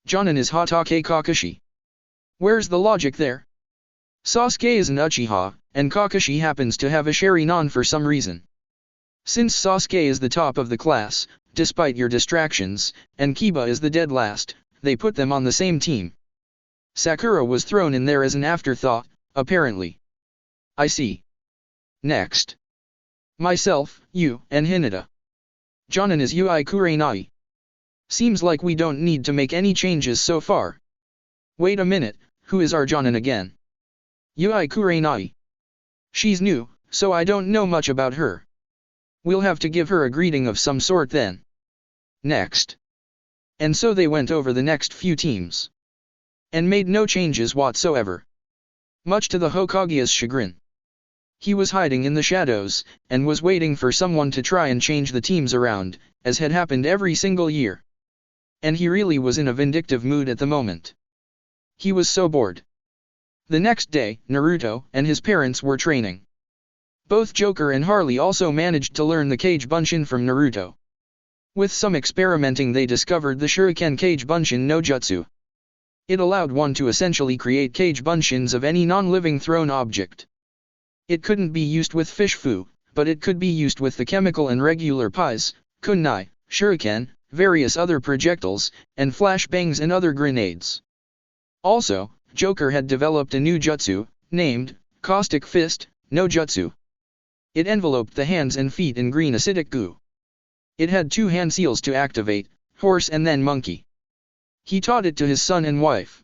Jonin is Hatake Kakashi. Where's the logic there? Sasuke is an Uchiha, and Kakashi happens to have a Sharingan for some reason. Since Sasuke is the top of the class, despite your distractions, and Kiba is the dead last, they put them on the same team. Sakura was thrown in there as an afterthought, apparently. I see. Next. Myself, you, and Hinata. Jonin is Yui Kurenai. Seems like we don't need to make any changes so far. Wait a minute, who is our Jonin again? Yui Kurenai. She's new, so I don't know much about her. We'll have to give her a greeting of some sort then. Next. And so they went over the next few teams. And made no changes whatsoever. Much to the Hokage's chagrin. He was hiding in the shadows, and was waiting for someone to try and change the teams around, as had happened every single year. And he really was in a vindictive mood at the moment. He was so bored. The next day, Naruto and his parents were training. Both Joker and Harley also managed to learn the Kage Bunshin from Naruto. With some experimenting they discovered the Shuriken Kage Bunshin no Jutsu. It allowed one to essentially create Kage Bunshins of any non-living thrown object. It couldn't be used with fish fu, but it could be used with the chemical and regular pies, kunai, shuriken, various other projectiles, and flashbangs and other grenades. Also, Joker had developed a new jutsu, named Caustic Fist no Jutsu. It enveloped the hands and feet in green acidic goo. It had 2 hand seals to activate, horse and then monkey. He taught it to his son and wife.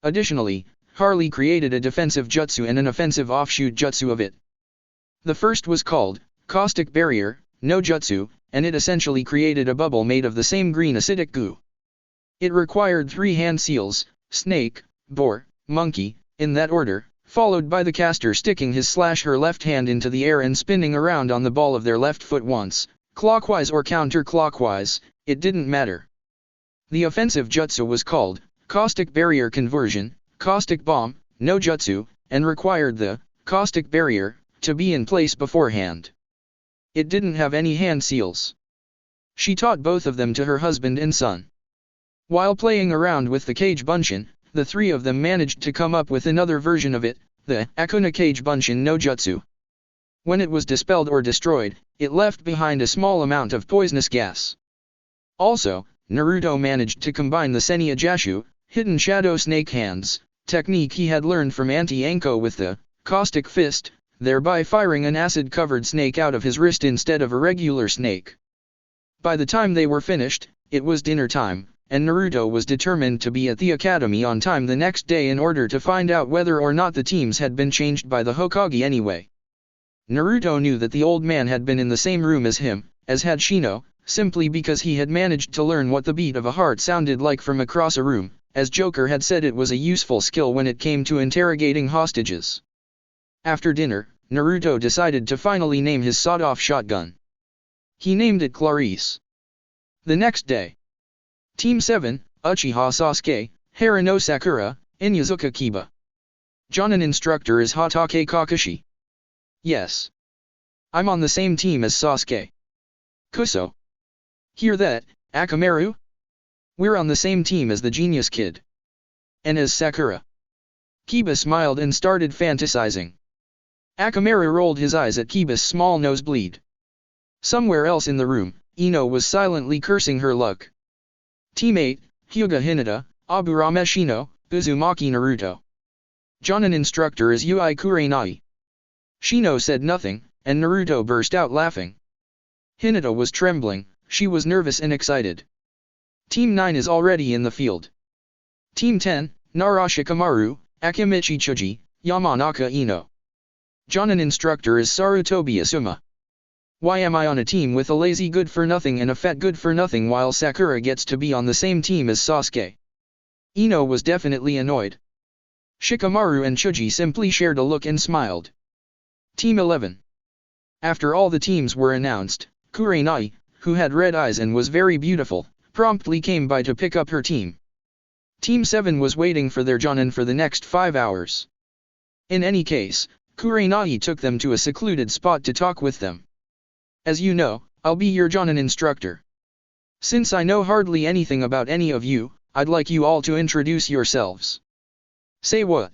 Additionally, Harley created a defensive jutsu and an offensive offshoot jutsu of it. The first was called Caustic Barrier no Jutsu, and it essentially created a bubble made of the same green acidic goo. It required 3 hand seals, snake, boar, monkey, in that order, followed by the caster sticking his/her left hand into the air and spinning around on the ball of their left foot once, clockwise or counterclockwise, it didn't matter. The offensive jutsu was called Caustic Barrier Conversion, Caustic Bomb, no Jutsu, and required the Caustic Barrier to be in place beforehand. It didn't have any hand seals. She taught both of them to her husband and son. While playing around with the Kage Bunshin, the 3 of them managed to come up with another version of it, the Akuna Kage Bunshin no Jutsu. When it was dispelled or destroyed, it left behind a small amount of poisonous gas. Also, Naruto managed to combine the Senya Jashu, hidden shadow snake hands, technique he had learned from Auntie Anko with the Caustic Fist, thereby firing an acid-covered snake out of his wrist instead of a regular snake. By the time they were finished, it was dinner time, and Naruto was determined to be at the academy on time the next day in order to find out whether or not the teams had been changed by the Hokage anyway. Naruto knew that the old man had been in the same room as him, as had Shino, simply because he had managed to learn what the beat of a heart sounded like from across a room, as Joker had said it was a useful skill when it came to interrogating hostages. After dinner, Naruto decided to finally name his sawed-off shotgun. He named it Clarice. The next day. Team 7, Uchiha Sasuke, Harano Sakura, Inyazuka Kiba. Jonin instructor is Hatake Kakashi. Yes. I'm on the same team as Sasuke. Kuso. Hear that, Akamaru? We're on the same team as the genius kid. And as Sakura. Kiba smiled and started fantasizing. Akamaru rolled his eyes at Kiba's small nosebleed. Somewhere else in the room, Ino was silently cursing her luck. Teammate, Hyuga Hinata, Aburame Shino, Uzumaki Naruto. Jonin instructor is Ui Kurenai. Shino said nothing, and Naruto burst out laughing. Hinata was trembling, she was nervous and excited. Team 9 is already in the field. Team 10, Nara Shikamaru, Akimichi Chuji, Yamanaka Ino. Jonin instructor is Sarutobi Asuma. Why am I on a team with a lazy good-for-nothing and a fat good-for-nothing while Sakura gets to be on the same team as Sasuke? Ino was definitely annoyed. Shikamaru and Chuji simply shared a look and smiled. Team 11. After all the teams were announced, Kurenai, who had red eyes and was very beautiful, promptly came by to pick up her team. Team 7 was waiting for their Jonin for the next 5 hours. In any case, Kurenai took them to a secluded spot to talk with them. As you know, I'll be your Jonin instructor. Since I know hardly anything about any of you, I'd like you all to introduce yourselves. Say what?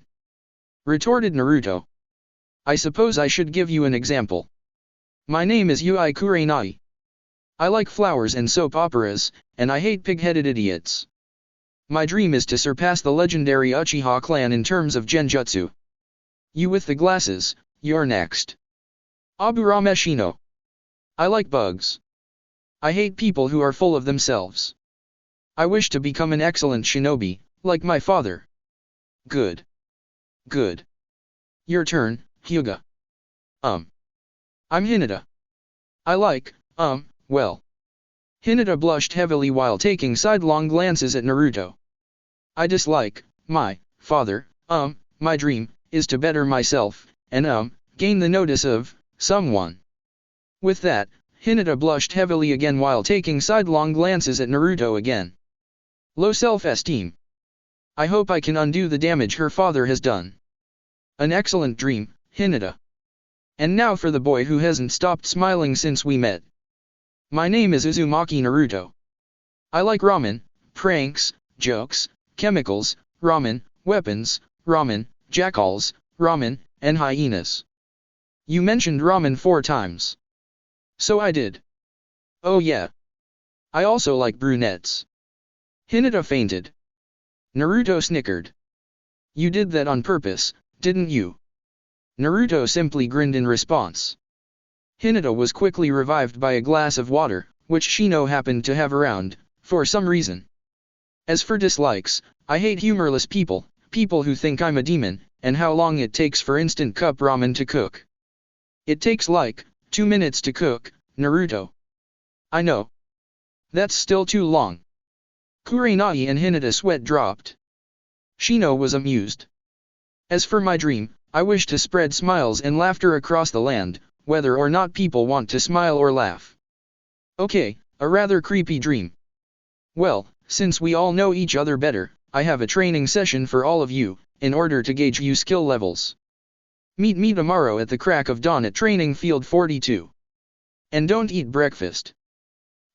Retorted Naruto. I suppose I should give you an example. My name is Ui Kurenai. I like flowers and soap operas, and I hate pig-headed idiots. My dream is to surpass the legendary Uchiha clan in terms of genjutsu. You with the glasses, you're next. Aburame Shino. I like bugs. I hate people who are full of themselves. I wish to become an excellent shinobi, like my father. Good. Good. Your turn, Hyuga. I'm Hinata. I like, well. Hinata blushed heavily while taking sidelong glances at Naruto. I dislike, my father, my dream, is to better myself, and gain the notice of, someone. With that, Hinata blushed heavily again while taking sidelong glances at Naruto again. Low self-esteem. I hope I can undo the damage her father has done. An excellent dream, Hinata. And now for the boy who hasn't stopped smiling since we met. My name is Uzumaki Naruto. I like ramen, pranks, jokes, chemicals, ramen, weapons, ramen, jackals, ramen, and hyenas. You mentioned ramen 4 times. So I did. Oh yeah. I also like brunettes. Hinata fainted. Naruto snickered. You did that on purpose, didn't you? Naruto simply grinned in response. Hinata was quickly revived by a glass of water, which Shino happened to have around, for some reason. As for dislikes, I hate humorless people, people who think I'm a demon, and how long it takes for instant cup ramen to cook. It takes like 2 minutes to cook, Naruto. I know. That's still too long. Kurenai and Hinata sweat dropped. Shino was amused. As for my dream, I wish to spread smiles and laughter across the land, whether or not people want to smile or laugh. Okay, a rather creepy dream. Well, since we all know each other better, I have a training session for all of you, in order to gauge you skill levels. Meet me tomorrow at the crack of dawn at training field 42. And don't eat breakfast.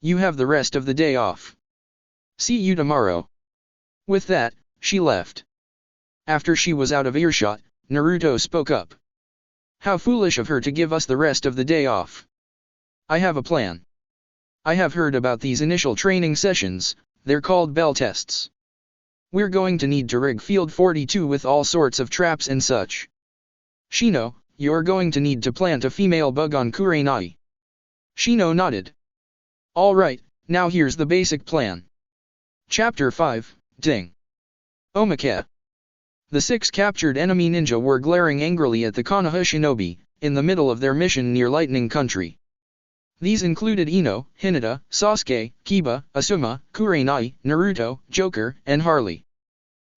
You have the rest of the day off. See you tomorrow. With that, she left. After she was out of earshot, Naruto spoke up. How foolish of her to give us the rest of the day off. I have a plan. I have heard about these initial training sessions, they're called bell tests. We're going to need to rig field 42 with all sorts of traps and such. Shino, you're going to need to plant a female bug on Kurenai. Shino nodded. Alright, now here's the basic plan. Chapter 5, Ding. Omaka. The 6 captured enemy ninja were glaring angrily at the Konoha shinobi, in the middle of their mission near Lightning Country. These included Ino, Hinata, Sasuke, Kiba, Asuma, Kurenai, Naruto, Joker, and Harley.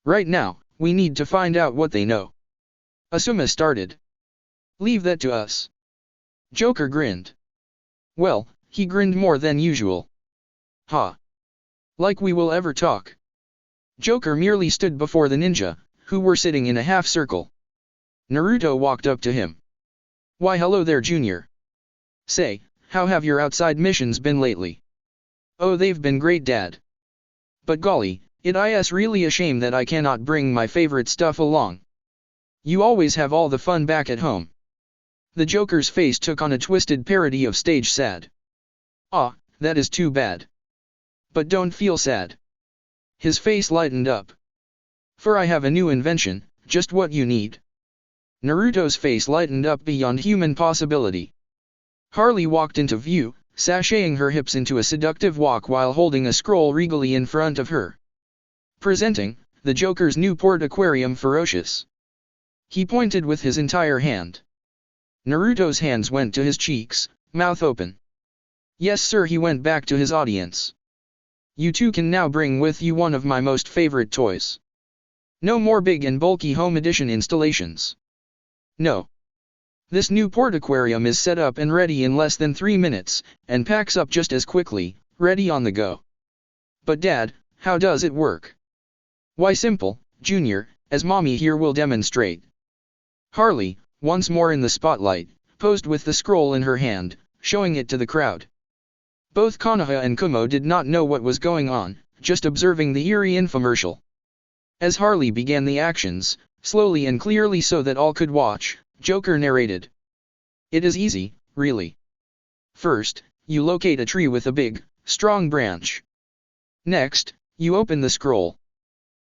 Right now, we need to find out what they know. Asuma started. Leave that to us. Joker grinned. Well, he grinned more than usual. Ha! Like we will ever talk. Joker merely stood before the ninja, who were sitting in a half-circle. Naruto walked up to him. Why hello there, Junior. Say, how have your outside missions been lately? Oh, they've been great, Dad. But golly, it is really a shame that I cannot bring my favorite stuff along. You always have all the fun back at home. The Joker's face took on a twisted parody of stage sad. Ah, that is too bad. But don't feel sad. His face lightened up. For I have a new invention, just what you need. Naruto's face lightened up beyond human possibility. Harley walked into view, sashaying her hips into a seductive walk while holding a scroll regally in front of her. Presenting, the Joker's new port aquarium ferocious. He pointed with his entire hand. Naruto's hands went to his cheeks, mouth open. Yes sir, he went back to his audience. You two can now bring with you one of my most favorite toys. No more big and bulky home edition installations. No. This new port aquarium is set up and ready in less than 3 minutes, and packs up just as quickly, ready on the go. But Dad, how does it work? Why simple, Junior, as Mommy here will demonstrate. Harley, once more in the spotlight, posed with the scroll in her hand, showing it to the crowd. Both Konoha and Kumo did not know what was going on, just observing the eerie infomercial. As Harley began the actions, slowly and clearly so that all could watch, Joker narrated. It is easy, really. First, you locate a tree with a big, strong branch. Next, you open the scroll.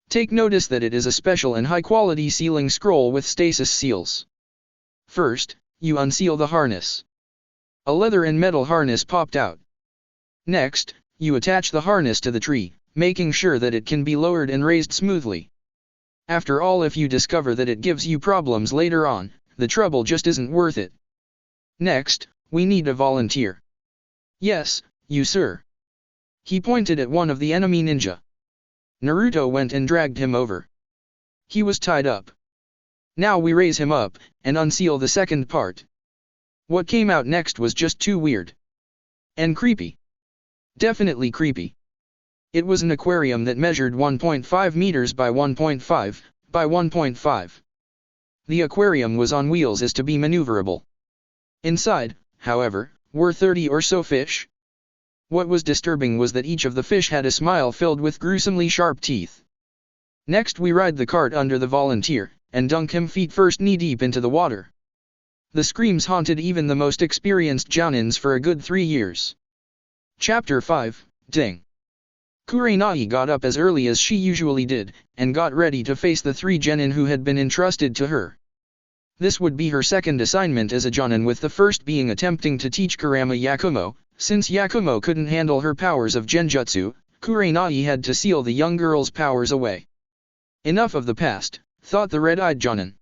Take notice that it is a special and high-quality sealing scroll with stasis seals. First, you unseal the harness. A leather and metal harness popped out. Next, you attach the harness to the tree, making sure that it can be lowered and raised smoothly. After all, if you discover that it gives you problems later on, the trouble just isn't worth it. Next, we need a volunteer. Yes, you sir. He pointed at one of the enemy ninja. Naruto went and dragged him over. He was tied up. Now we raise him up, and unseal the second part. What came out next was just too weird. And creepy. Definitely creepy. It was an aquarium that measured 1.5 meters by 1.5 by 1.5. The aquarium was on wheels as to be maneuverable. Inside, however, were 30 or so fish. What was disturbing was that each of the fish had a smile filled with gruesomely sharp teeth. Next we ride the cart under the volunteer, and dunk him feet first knee-deep into the water. The screams haunted even the most experienced jounins for a good 3 years. Chapter 5, Ding. Kurenai got up as early as she usually did, and got ready to face the 3 genin who had been entrusted to her. This would be her second assignment as a jonin, with the first being attempting to teach Kurama Yakumo. Since Yakumo couldn't handle her powers of genjutsu, Kurenai had to seal the young girl's powers away. Enough of the past, thought the red-eyed jonin.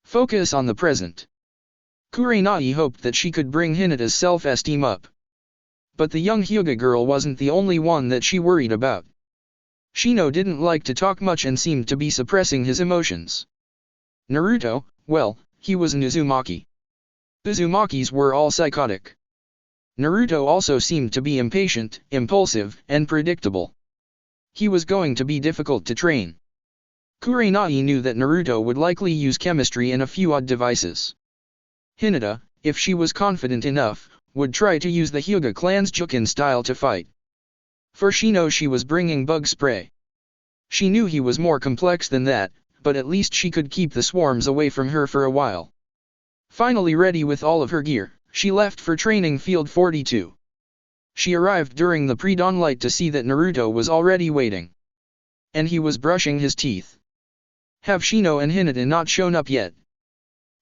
Focus on the present. Kurenai hoped that she could bring Hinata's self-esteem up. But the young Hyuga girl wasn't the only one that she worried about. Shino didn't like to talk much and seemed to be suppressing his emotions. Naruto, well, he was an Uzumaki. Uzumakis were all psychotic. Naruto also seemed to be impatient, impulsive, and predictable. He was going to be difficult to train. Kurenai knew that Naruto would likely use chemistry and a few odd devices. Hinata, if she was confident enough, would try to use the Hyuga clan's Jukin style to fight. For she knew she was bringing bug spray. She knew he was more complex than that, but at least she could keep the swarms away from her for a while. Finally ready with all of her gear, she left for training field 42. She arrived during the pre-dawn light to see that Naruto was already waiting. And he was brushing his teeth. Have Shino and Hinata not shown up yet?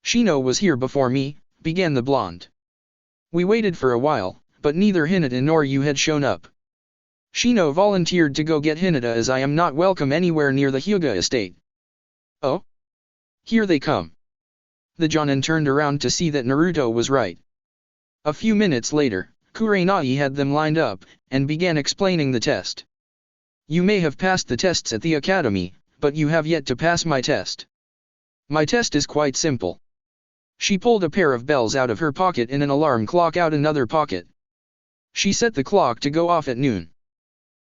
Shino was here before me, began the blonde. We waited for a while, but neither Hinata nor you had shown up. Shino volunteered to go get Hinata as I am not welcome anywhere near the Hyuga estate. Oh? Here they come. The jonin turned around to see that Naruto was right. A few minutes later, Kurenai had them lined up, and began explaining the test. You may have passed the tests at the academy, but you have yet to pass my test. My test is quite simple. She pulled a pair of bells out of her pocket and an alarm clock out another pocket. She set the clock to go off at noon.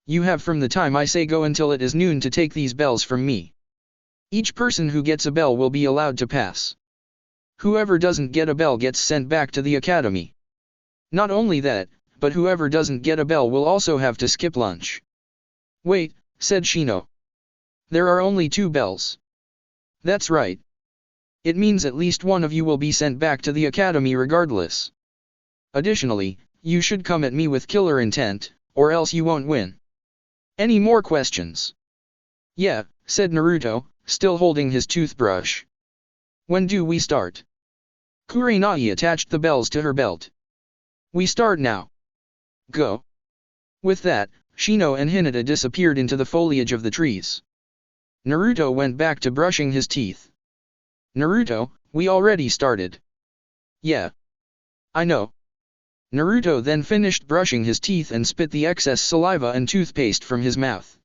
You have from the time I say go until it is noon to take these bells from me. Each person who gets a bell will be allowed to pass. Whoever doesn't get a bell gets sent back to the academy. Not only that, but whoever doesn't get a bell will also have to skip lunch. Wait, said Shino. There are only 2 bells. That's right. It means at least one of you will be sent back to the academy regardless. Additionally, you should come at me with killer intent, or else you won't win. Any more questions? Yeah, said Naruto, still holding his toothbrush. When do we start? Kurenai attached the bells to her belt. We start now. Go. With that, Shino and Hinata disappeared into the foliage of the trees. Naruto went back to brushing his teeth. Naruto, we already started. Yeah. I know. Naruto then finished brushing his teeth and spit the excess saliva and toothpaste from his mouth.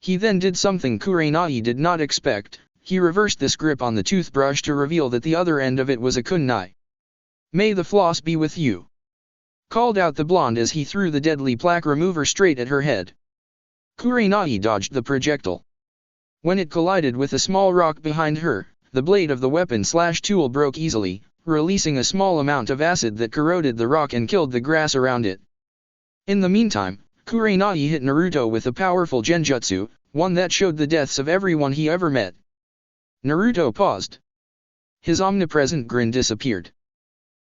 He then did something Kurenai did not expect. He reversed this grip on the toothbrush to reveal that the other end of it was a kunai. May the floss be with you, called out the blonde as he threw the deadly plaque remover straight at her head. Kurenai dodged the projectile. When it collided with a small rock behind her, the blade of the weapon/tool broke easily, releasing a small amount of acid that corroded the rock and killed the grass around it. In the meantime, Kurenai hit Naruto with a powerful genjutsu, one that showed the deaths of everyone he ever met. Naruto paused. His omnipresent grin disappeared.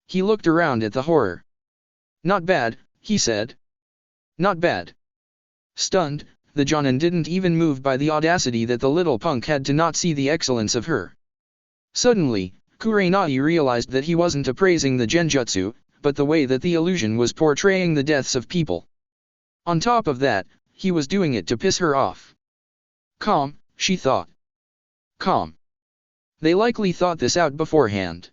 He looked around at the horror. Not bad, he said. Not bad. Stunned, the Jonin didn't even move by the audacity that the little punk had to not see the excellence of her. Suddenly, Kurenai realized that he wasn't appraising the genjutsu, but the way that the illusion was portraying the deaths of people. On top of that, he was doing it to piss her off. Calm, she thought. Calm. They likely thought this out beforehand.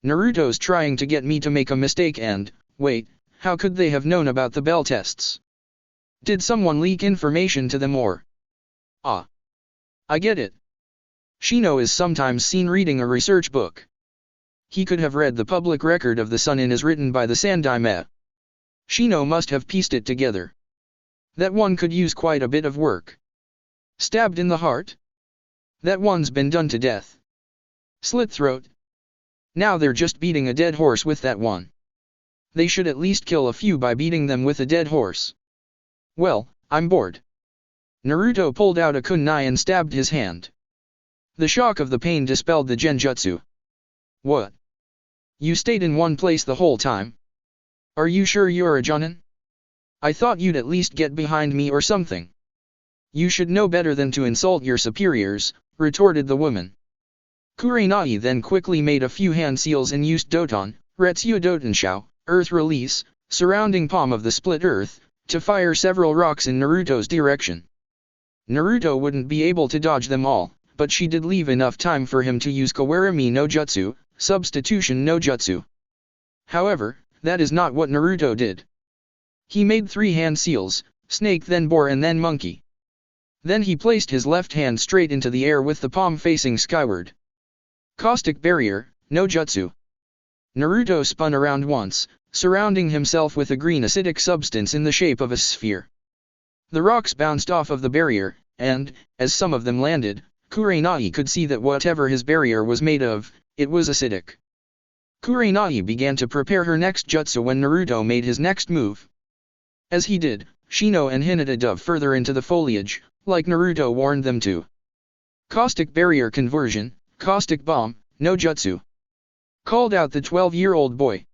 Naruto's trying to get me to make a mistake and, wait, how could they have known about the bell tests? Did someone leak information to them or? Ah. I get it. Shino is sometimes seen reading a research book. He could have read the public record of the Sun-in as written by the Sandaime. Shino must have pieced it together. That one could use quite a bit of work. Stabbed in the heart? That one's been done to death. Slit throat? Now they're just beating a dead horse with that one. They should at least kill a few by beating them with a dead horse. Well, I'm bored. Naruto pulled out a kunai and stabbed his hand. The shock of the pain dispelled the genjutsu. What? You stayed in one place the whole time? Are you sure you're a Jonin? I thought you'd at least get behind me or something. You should know better than to insult your superiors, retorted the woman. Kurenai then quickly made a few hand seals and used Doton, Retsu Dotonshao, earth release, surrounding palm of the split earth, to fire several rocks in Naruto's direction. Naruto wouldn't be able to dodge them all, but she did leave enough time for him to use Kawarami no Jutsu, substitution no Jutsu. However, that is not what Naruto did. He made 3 hand seals, snake then boar and then monkey. Then he placed his left hand straight into the air with the palm facing skyward. Caustic barrier, no Jutsu. Naruto spun around once, surrounding himself with a green acidic substance in the shape of a sphere. The rocks bounced off of the barrier, and, as some of them landed, Kurenai could see that whatever his barrier was made of, it was acidic. Kurenai began to prepare her next jutsu when Naruto made his next move. As he did, Shino and Hinata dove further into the foliage, like Naruto warned them to. Caustic barrier conversion, caustic bomb, no jutsu, called out the 12-year-old boy.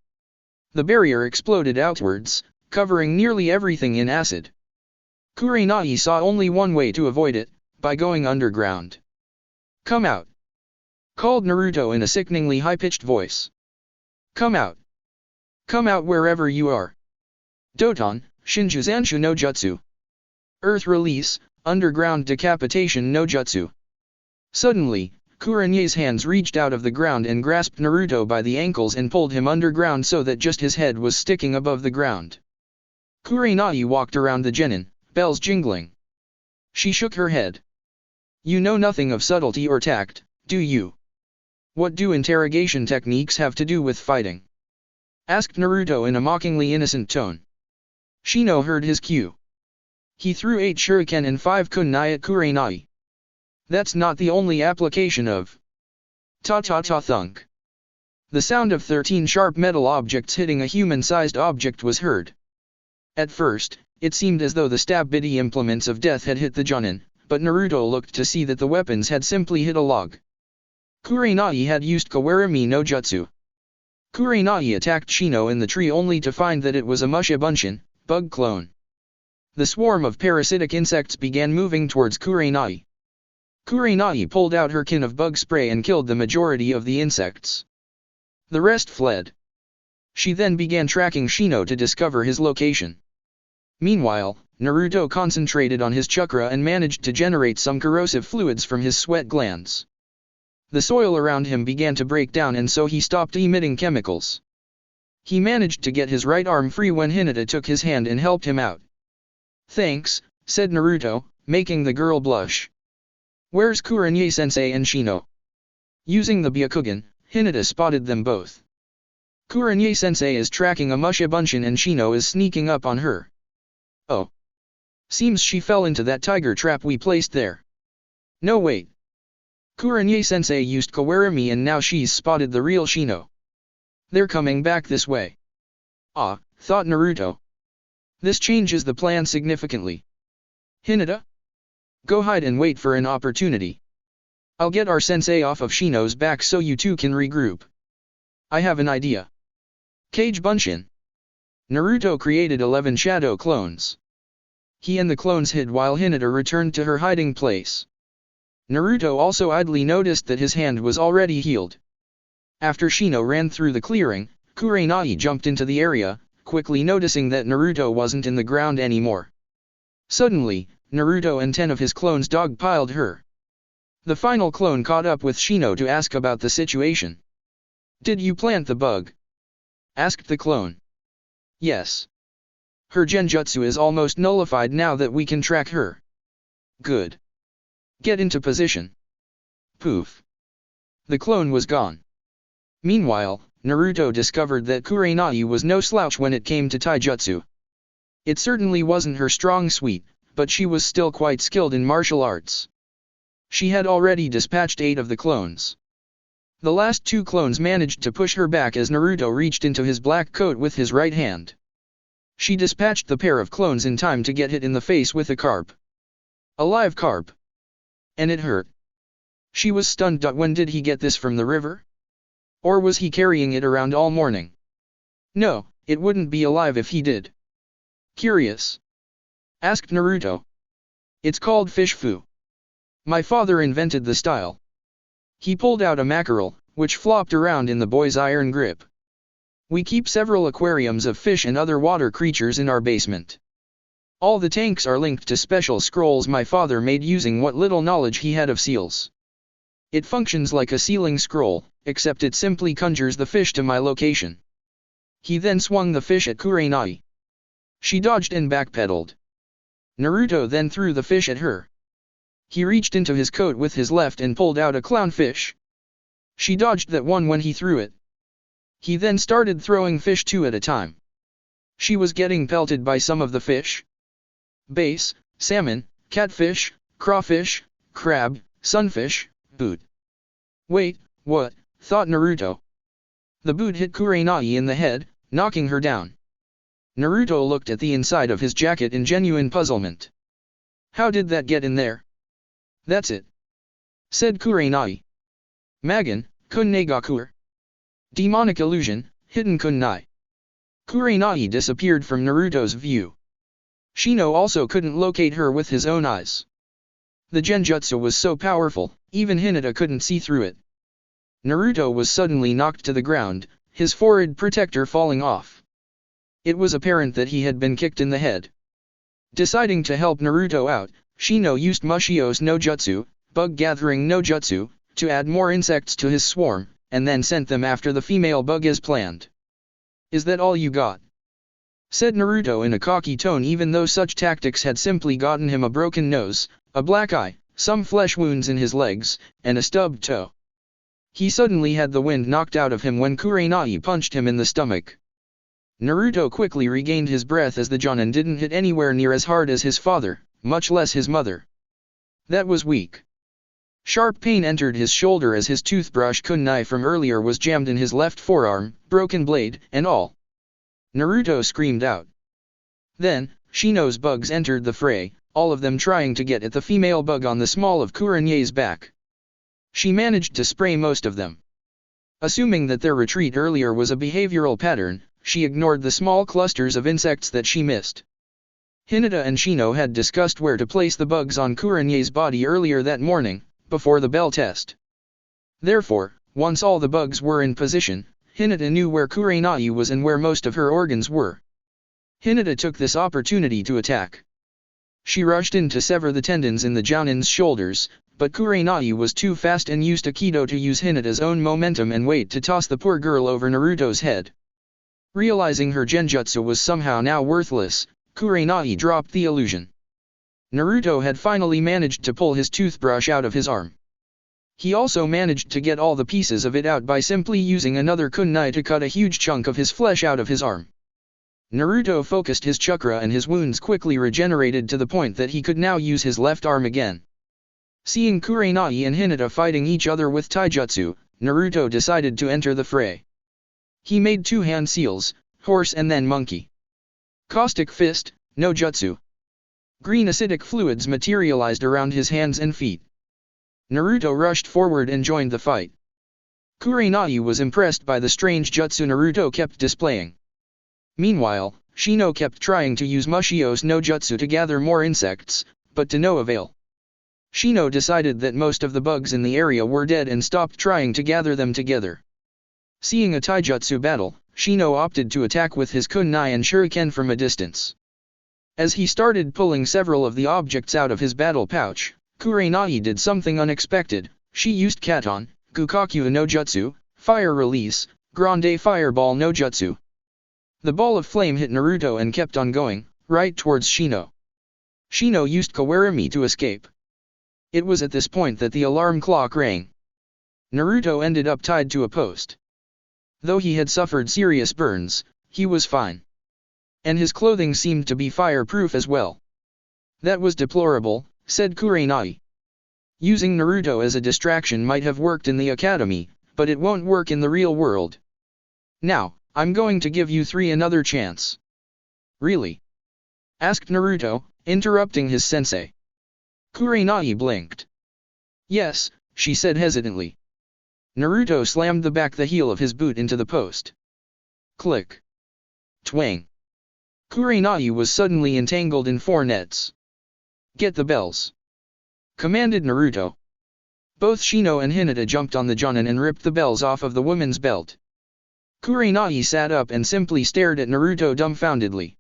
The barrier exploded outwards, covering nearly everything in acid. Kurenai saw only one way to avoid it, by going underground. Come out, called Naruto in a sickeningly high-pitched voice. Come out. Come out wherever you are. Doton, Shinjuzanshu no Jutsu. Earth release, underground decapitation no Jutsu. Suddenly, Kurenai's hands reached out of the ground and grasped Naruto by the ankles and pulled him underground so that just his head was sticking above the ground. Kurenai walked around the genin, bells jingling. She shook her head. You know nothing of subtlety or tact, do you? What do interrogation techniques have to do with fighting? Asked Naruto in a mockingly innocent tone. Shino heard his cue. He threw 8 shuriken and 5 kunai at Kurenai. That's not the only application of ta-ta-ta thunk. The sound of 13 sharp metal objects hitting a human-sized object was heard. At first, it seemed as though the stab-bitty implements of death had hit the Jonin, but Naruto looked to see that the weapons had simply hit a log. Kurenai had used Kawarami no Jutsu. Kurenai attacked Shino in the tree only to find that it was a Mushibunshin, bug clone. The swarm of parasitic insects began moving towards Kurenai. Kurenai pulled out her kin of bug spray and killed the majority of the insects. The rest fled. She then began tracking Shino to discover his location. Meanwhile, Naruto concentrated on his chakra and managed to generate some corrosive fluids from his sweat glands. The soil around him began to break down and so he stopped emitting chemicals. He managed to get his right arm free when Hinata took his hand and helped him out. "Thanks," said Naruto, making the girl blush. "Where's Kurenai-sensei and Shino?" Using the Byakugan, Hinata spotted them both. Kurenai-sensei is tracking a Mushibunshin and Shino is sneaking up on her. Oh. Seems she fell into that tiger trap we placed there. No wait. Kurenai-sensei used Kawarami and now she's spotted the real Shino. They're coming back this way. Ah, thought Naruto. This changes the plan significantly. Hinata? Go hide and wait for an opportunity. I'll get our sensei off of Shino's back so you two can regroup. I have an idea. Kage Bunshin. Naruto created 11 shadow clones. He and the clones hid while Hinata returned to her hiding place. Naruto also idly noticed that his hand was already healed. After Shino ran through the clearing, Kurenai jumped into the area, quickly noticing that Naruto wasn't in the ground anymore. Suddenly, Naruto and 10 of his clones dogpiled her. The final clone caught up with Shino to ask about the situation. "Did you plant the bug?" asked the clone. "Yes. Her genjutsu is almost nullified now that we can track her." "Good. Get into position." Poof. The clone was gone. Meanwhile, Naruto discovered that Kurenai was no slouch when it came to taijutsu. It certainly wasn't her strong suite, but she was still quite skilled in martial arts. She had already dispatched 8 of the clones. The last 2 clones managed to push her back as Naruto reached into his black coat with his right hand. She dispatched the pair of clones in time to get hit in the face with a carp. A live carp. And it hurt. She was stunned. When did he get this from the river? Or was he carrying it around all morning? No, it wouldn't be alive if he did. Curious? Asked Naruto. It's called fish fu. My father invented the style. He pulled out a mackerel, which flopped around in the boy's iron grip. We keep several aquariums of fish and other water creatures in our basement. All the tanks are linked to special scrolls my father made using what little knowledge he had of seals. It functions like a sealing scroll, except it simply conjures the fish to my location. He then swung the fish at Kurenai. She dodged and backpedaled. Naruto then threw the fish at her. He reached into his coat with his left and pulled out a clownfish. She dodged that one when he threw it. He then started throwing fish 2 at a time. She was getting pelted by some of the fish. Bass, salmon, catfish, crawfish, crab, sunfish, boot. Wait, what? Thought Naruto. The boot hit Kurenai in the head, knocking her down. Naruto looked at the inside of his jacket in genuine puzzlement. How did that get in there? That's it. Said Kurenai. Magen, Kunnegakur. Demonic illusion, hidden kunai. Kurenai disappeared from Naruto's view. Shino also couldn't locate her with his own eyes. The genjutsu was so powerful, even Hinata couldn't see through it. Naruto was suddenly knocked to the ground, his forehead protector falling off. It was apparent that he had been kicked in the head. Deciding to help Naruto out, Shino used Mushios no Jutsu, bug gathering no Jutsu, to add more insects to his swarm, and then sent them after the female bug as planned. Is that all you got? Said Naruto in a cocky tone, even though such tactics had simply gotten him a broken nose, a black eye, some flesh wounds in his legs, and a stubbed toe. He suddenly had the wind knocked out of him when Kurenai punched him in the stomach. Naruto quickly regained his breath as the Jonin didn't hit anywhere near as hard as his father, much less his mother. That was weak. Sharp pain entered his shoulder as his toothbrush kunai from earlier was jammed in his left forearm, broken blade, and all. Naruto screamed out. Then, Shino's bugs entered the fray, all of them trying to get at the female bug on the small of Kurene's back. She managed to spray most of them. Assuming that their retreat earlier was a behavioral pattern, she ignored the small clusters of insects that she missed. Hinata and Shino had discussed where to place the bugs on Kurene's body earlier that morning, before the bell test. Therefore, once all the bugs were in position, Hinata knew where Kurenai was and where most of her organs were. Hinata took this opportunity to attack. She rushed in to sever the tendons in the Jounin's shoulders, but Kurenai was too fast and used Aikido to use Hinata's own momentum and weight to toss the poor girl over Naruto's head. Realizing her genjutsu was somehow now worthless, Kurenai dropped the illusion. Naruto had finally managed to pull his toothbrush out of his arm. He also managed to get all the pieces of it out by simply using another kunai to cut a huge chunk of his flesh out of his arm. Naruto focused his chakra and his wounds quickly regenerated to the point that he could now use his left arm again. Seeing Kurenai and Hinata fighting each other with taijutsu, Naruto decided to enter the fray. He made two hand seals, horse and then monkey. Caustic fist, no jutsu. Green acidic fluids materialized around his hands and feet. Naruto rushed forward and joined the fight. Kurenai was impressed by the strange jutsu Naruto kept displaying. Meanwhile, Shino kept trying to use Mushio's no jutsu to gather more insects, but to no avail. Shino decided that most of the bugs in the area were dead and stopped trying to gather them together. Seeing a taijutsu battle, Shino opted to attack with his kunai and shuriken from a distance. As he started pulling several of the objects out of his battle pouch, Kurenai did something unexpected. She used Katon, Gukaku no Jutsu, Fire Release, Grande Fireball no Jutsu. The ball of flame hit Naruto and kept on going, right towards Shino. Shino used Kawarimi to escape. It was at this point that the alarm clock rang. Naruto ended up tied to a post. Though he had suffered serious burns, he was fine. And his clothing seemed to be fireproof as well. That was deplorable, said Kurenai. Using Naruto as a distraction might have worked in the academy, but it won't work in the real world. Now, I'm going to give you three another chance. Really? Asked Naruto, interrupting his sensei. Kurenai blinked. Yes, she said hesitantly. Naruto slammed the heel of his boot into the post. Click. Twang. Kurenai was suddenly entangled in four nets. Get the bells. Commanded Naruto. Both Shino and Hinata jumped on the Jonin and ripped the bells off of the woman's belt. Kurenai sat up and simply stared at Naruto dumbfoundedly.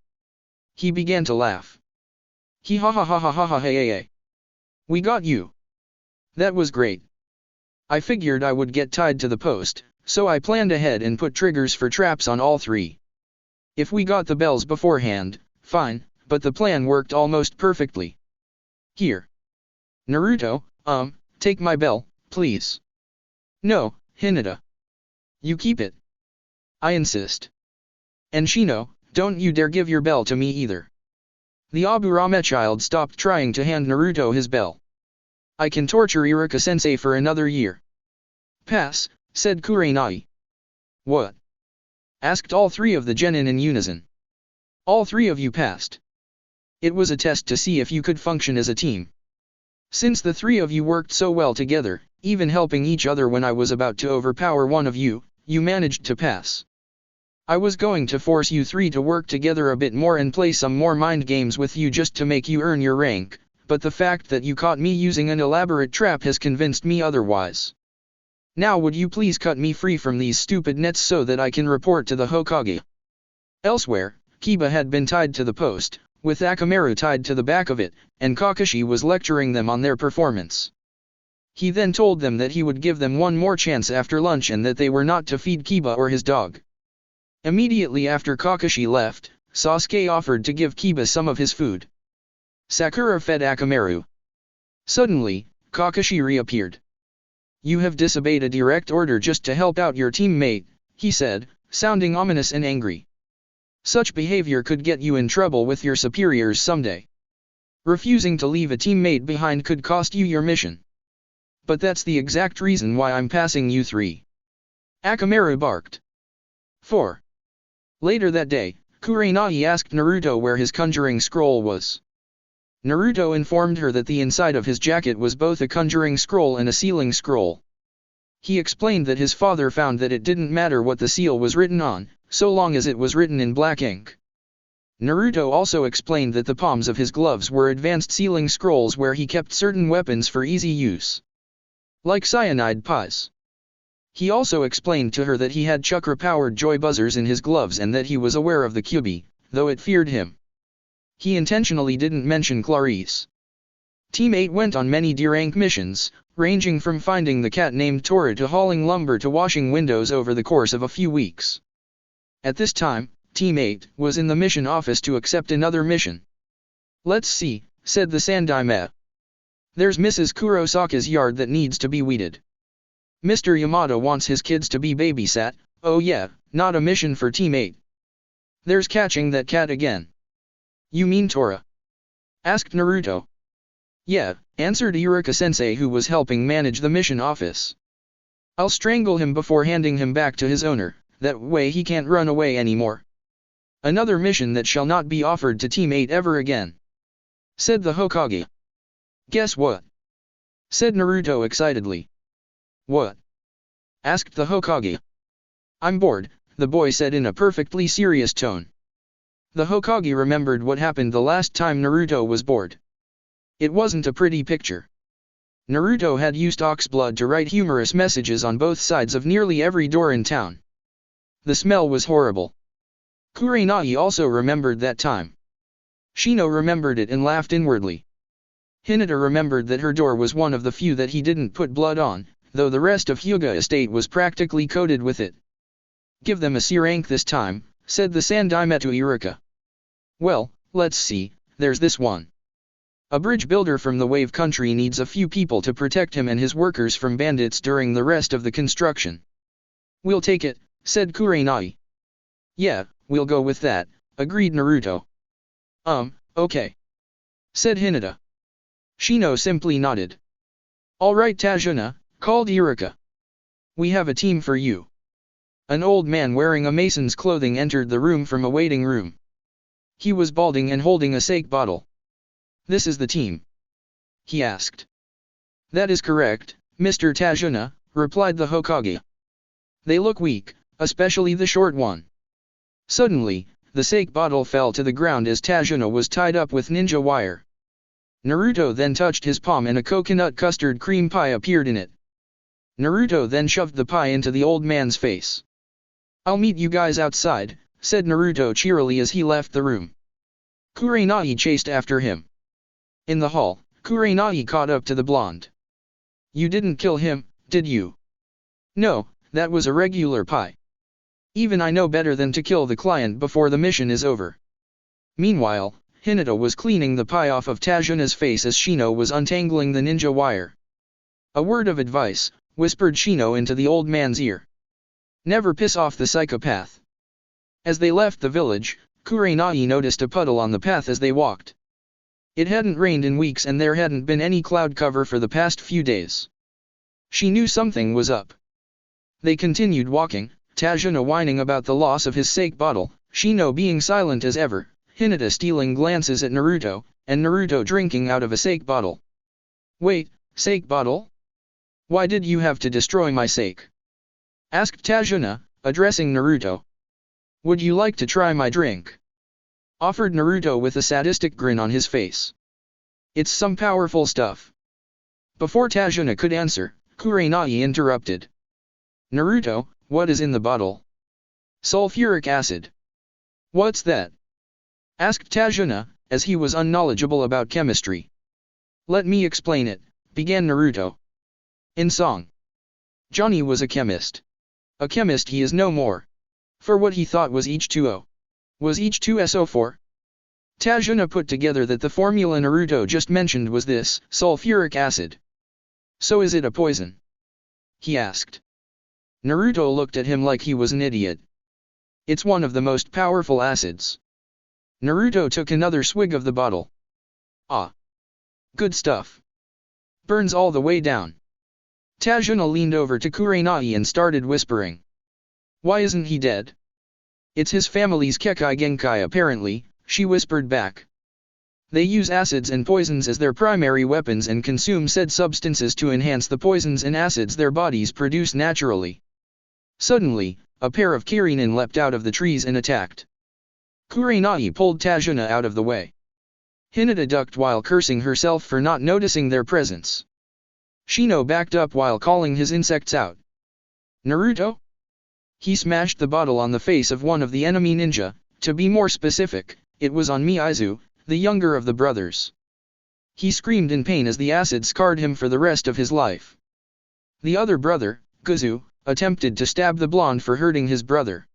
He began to laugh. He ha ha ha ha ha ha hey hey hey. We got you. That was great. I figured I would get tied to the post, so I planned ahead and put triggers for traps on all three. If we got the bells beforehand, fine, but the plan worked almost perfectly. Here. Naruto, take my bell, please. No, Hinata. You keep it. I insist. And Shino, don't you dare give your bell to me either. The Aburame child stopped trying to hand Naruto his bell. I can torture Iruka-sensei for another year. Pass, said Kurenai. What? Asked all three of the genin in unison. All three of you passed. It was a test to see if you could function as a team. Since the three of you worked so well together, even helping each other when I was about to overpower one of you, you managed to pass. I was going to force you three to work together a bit more and play some more mind games with you just to make you earn your rank, but the fact that you caught me using an elaborate trap has convinced me otherwise. Now would you please cut me free from these stupid nets so that I can report to the Hokage? Elsewhere, Kiba had been tied to the post, with Akamaru tied to the back of it, and Kakashi was lecturing them on their performance. He then told them that he would give them one more chance after lunch and that they were not to feed Kiba or his dog. Immediately after Kakashi left, Sasuke offered to give Kiba some of his food. Sakura fed Akamaru. Suddenly, Kakashi reappeared. You have disobeyed a direct order just to help out your teammate, he said, sounding ominous and angry. Such behavior could get you in trouble with your superiors someday. Refusing to leave a teammate behind could cost you your mission. But that's the exact reason why I'm passing you 3. Akamaru barked. 4. Later that day, Kurenai asked Naruto where his conjuring scroll was. Naruto informed her that the inside of his jacket was both a conjuring scroll and a sealing scroll. He explained that his father found that it didn't matter what the seal was written on, so long as it was written in black ink. Naruto also explained that the palms of his gloves were advanced sealing scrolls where he kept certain weapons for easy use. Like cyanide pies. He also explained to her that he had chakra-powered joy buzzers in his gloves and that he was aware of the Kyuubi, though it feared him. He intentionally didn't mention Clarice. Team 8 went on many D-rank missions, ranging from finding the cat named Tora to hauling lumber to washing windows over the course of a few weeks. At this time, Team 8 was in the mission office to accept another mission. "Let's see," said the Sandaime. "There's Mrs. Kurosaka's yard that needs to be weeded. Mr. Yamada wants his kids to be babysat. Oh yeah, not a mission for Team 8. There's catching that cat again." "You mean Tora?" asked Naruto. "Yeah," answered Iruka-sensei, who was helping manage the mission office. "I'll strangle him before handing him back to his owner, that way he can't run away anymore. Another mission that shall not be offered to Team 8 ever again," said the Hokage. "Guess what?" said Naruto excitedly. "What?" asked the Hokage. "I'm bored," the boy said in a perfectly serious tone. The Hokage remembered what happened the last time Naruto was bored. It wasn't a pretty picture. Naruto had used oxblood to write humorous messages on both sides of nearly every door in town. The smell was horrible. Kurenai also remembered that time. Shino remembered it and laughed inwardly. Hinata remembered that her door was one of the few that he didn't put blood on, though the rest of Hyuga estate was practically coated with it. "Give them a C rank this time," said the Sandaime to Iruka. "Well, let's see, there's this one. A bridge builder from the Wave Country needs a few people to protect him and his workers from bandits during the rest of the construction." "We'll take it," said Kurenai. "Yeah, we'll go with that," agreed Naruto. Okay," said Hinata. Shino simply nodded. "All right, Tajuna," called Iruka. "We have a team for you." An old man wearing a mason's clothing entered the room from a waiting room. He was balding and holding a sake bottle. "This is the team?" he asked. "That is correct, Mr. Tajuna," replied the Hokage. "They look weak, especially the short one." Suddenly, the sake bottle fell to the ground as Tajuna was tied up with ninja wire. Naruto then touched his palm and a coconut custard cream pie appeared in it. Naruto then shoved the pie into the old man's face. "I'll meet you guys outside," said Naruto cheerily as he left the room. Kurenai chased after him. In the hall, Kurenai caught up to the blonde. "You didn't kill him, did you?" "No, that was a regular pie. Even I know better than to kill the client before the mission is over." Meanwhile, Hinata was cleaning the pie off of Tajuna's face as Shino was untangling the ninja wire. "A word of advice," whispered Shino into the old man's ear. "Never piss off the psychopath." As they left the village, Kurenai noticed a puddle on the path as they walked. It hadn't rained in weeks and there hadn't been any cloud cover for the past few days. She knew something was up. They continued walking, Tajuna whining about the loss of his sake bottle, Shino being silent as ever, Hinata stealing glances at Naruto, and Naruto drinking out of a sake bottle. "Wait, sake bottle? Why did you have to destroy my sake?" asked Tajuna, addressing Naruto. "Would you like to try my drink?" offered Naruto with a sadistic grin on his face. "It's some powerful stuff." Before Tajuna could answer, Kurenai interrupted. "Naruto, what is in the bottle?" "Sulfuric acid." "What's that?" asked Tajuna, as he was unknowledgeable about chemistry. "Let me explain it," began Naruto. In song. Johnny was a chemist. A chemist he is no more. For what he thought was H2O. Was H2SO4? Tajuna put together that the formula Naruto just mentioned was this, sulfuric acid. "So is it a poison?" he asked. Naruto looked at him like he was an idiot. It's one of the most powerful acids. Naruto took another swig of the bottle. Ah. Good stuff. Burns all the way down. Tajuna leaned over to Kurenai and started whispering. Why isn't he dead? It's his family's Kekai Genkai apparently, she whispered back. They use acids and poisons as their primary weapons and consume said substances to enhance the poisons and acids their bodies produce naturally. Suddenly, a pair of Kirinin leapt out of the trees and attacked. Kurenai pulled Tajuna out of the way. Hinata ducked while cursing herself for not noticing their presence. Shino backed up while calling his insects out. Naruto? He smashed the bottle on the face of one of the enemy ninja, to be more specific, it was on Miyazu, the younger of the brothers. He screamed in pain as the acid scarred him for the rest of his life. The other brother, Guzu, attempted to stab the blonde for hurting his brother.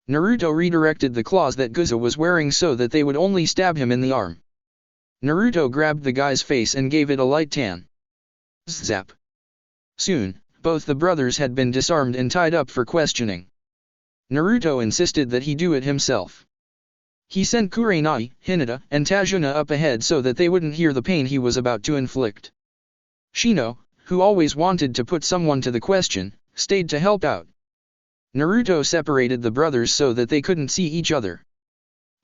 Naruto redirected the claws that Guzu was wearing so that they would only stab him in the arm. Naruto grabbed the guy's face and gave it a light tan. Zap. Soon, both the brothers had been disarmed and tied up for questioning. Naruto insisted that he do it himself. He sent Kurenai, Hinata, and Tajuna up ahead so that they wouldn't hear the pain he was about to inflict. Shino, who always wanted to put someone to the question, stayed to help out. Naruto separated the brothers so that they couldn't see each other.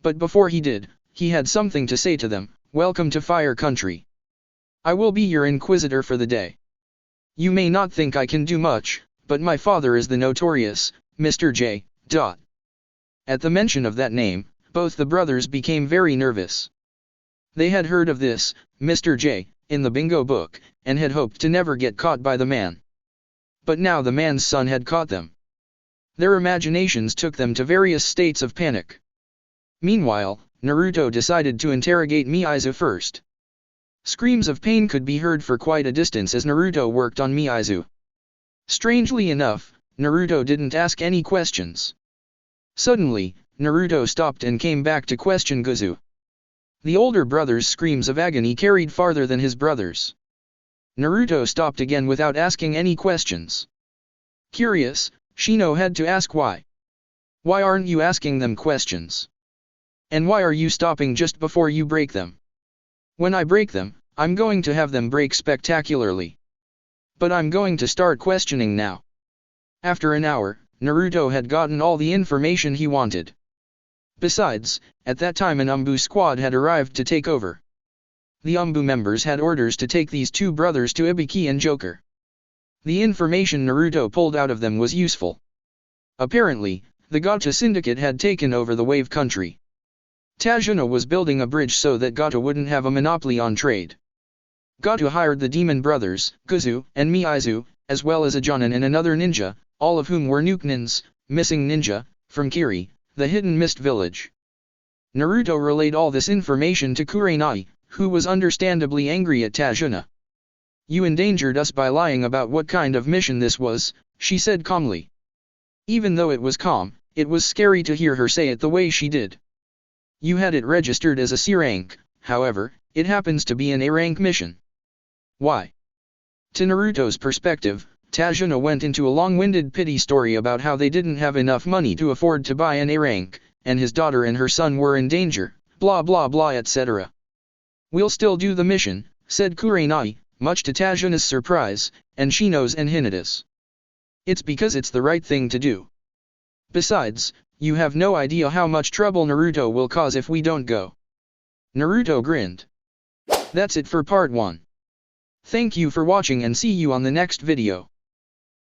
But before he did, he had something to say to them. Welcome to Fire Country. I will be your inquisitor for the day. You may not think I can do much, but my father is the notorious Mr. J. At the mention of that name, both the brothers became very nervous. They had heard of this, Mr. J, in the bingo book, and had hoped to never get caught by the man. But now the man's son had caught them. Their imaginations took them to various states of panic. Meanwhile, Naruto decided to interrogate Miyazu first. Screams of pain could be heard for quite a distance as Naruto worked on Miyazu. Strangely enough, Naruto didn't ask any questions. Suddenly, Naruto stopped and came back to question Guzu. The older brother's screams of agony carried farther than his brother's. Naruto stopped again without asking any questions. Curious, Shino had to ask why. Why aren't you asking them questions? And why are you stopping just before you break them? When I break them, I'm going to have them break spectacularly. But I'm going to start questioning now. After an hour, Naruto had gotten all the information he wanted. Besides, at that time an Umbu squad had arrived to take over. The Umbu members had orders to take these two brothers to Ibiki and Joker. The information Naruto pulled out of them was useful. Apparently, the Gacha syndicate had taken over the Wave Country. Tajuna was building a bridge so that Gacha wouldn't have a monopoly on trade. Gacha hired the demon brothers, Guzu and Miyazu, as well as a Jonin and another ninja, all of whom were Nukenins, missing ninja, from Kiri, the hidden mist village. Naruto relayed all this information to Kurenai, who was understandably angry at Tajuna. You endangered us by lying about what kind of mission this was, she said calmly. Even though it was calm, it was scary to hear her say it the way she did. You had it registered as a C rank, however, it happens to be an A rank mission. Why? To Naruto's perspective, Tajuna went into a long-winded pity story about how they didn't have enough money to afford to buy an A rank, and his daughter and her son were in danger, blah blah blah etc. We'll still do the mission, said Kurenai, much to Tajuna's surprise, and Shino's and Hinata's. It's because it's the right thing to do. Besides, you have no idea how much trouble Naruto will cause if we don't go. Naruto grinned. That's it for part 1. Thank you for watching and see you on the next video.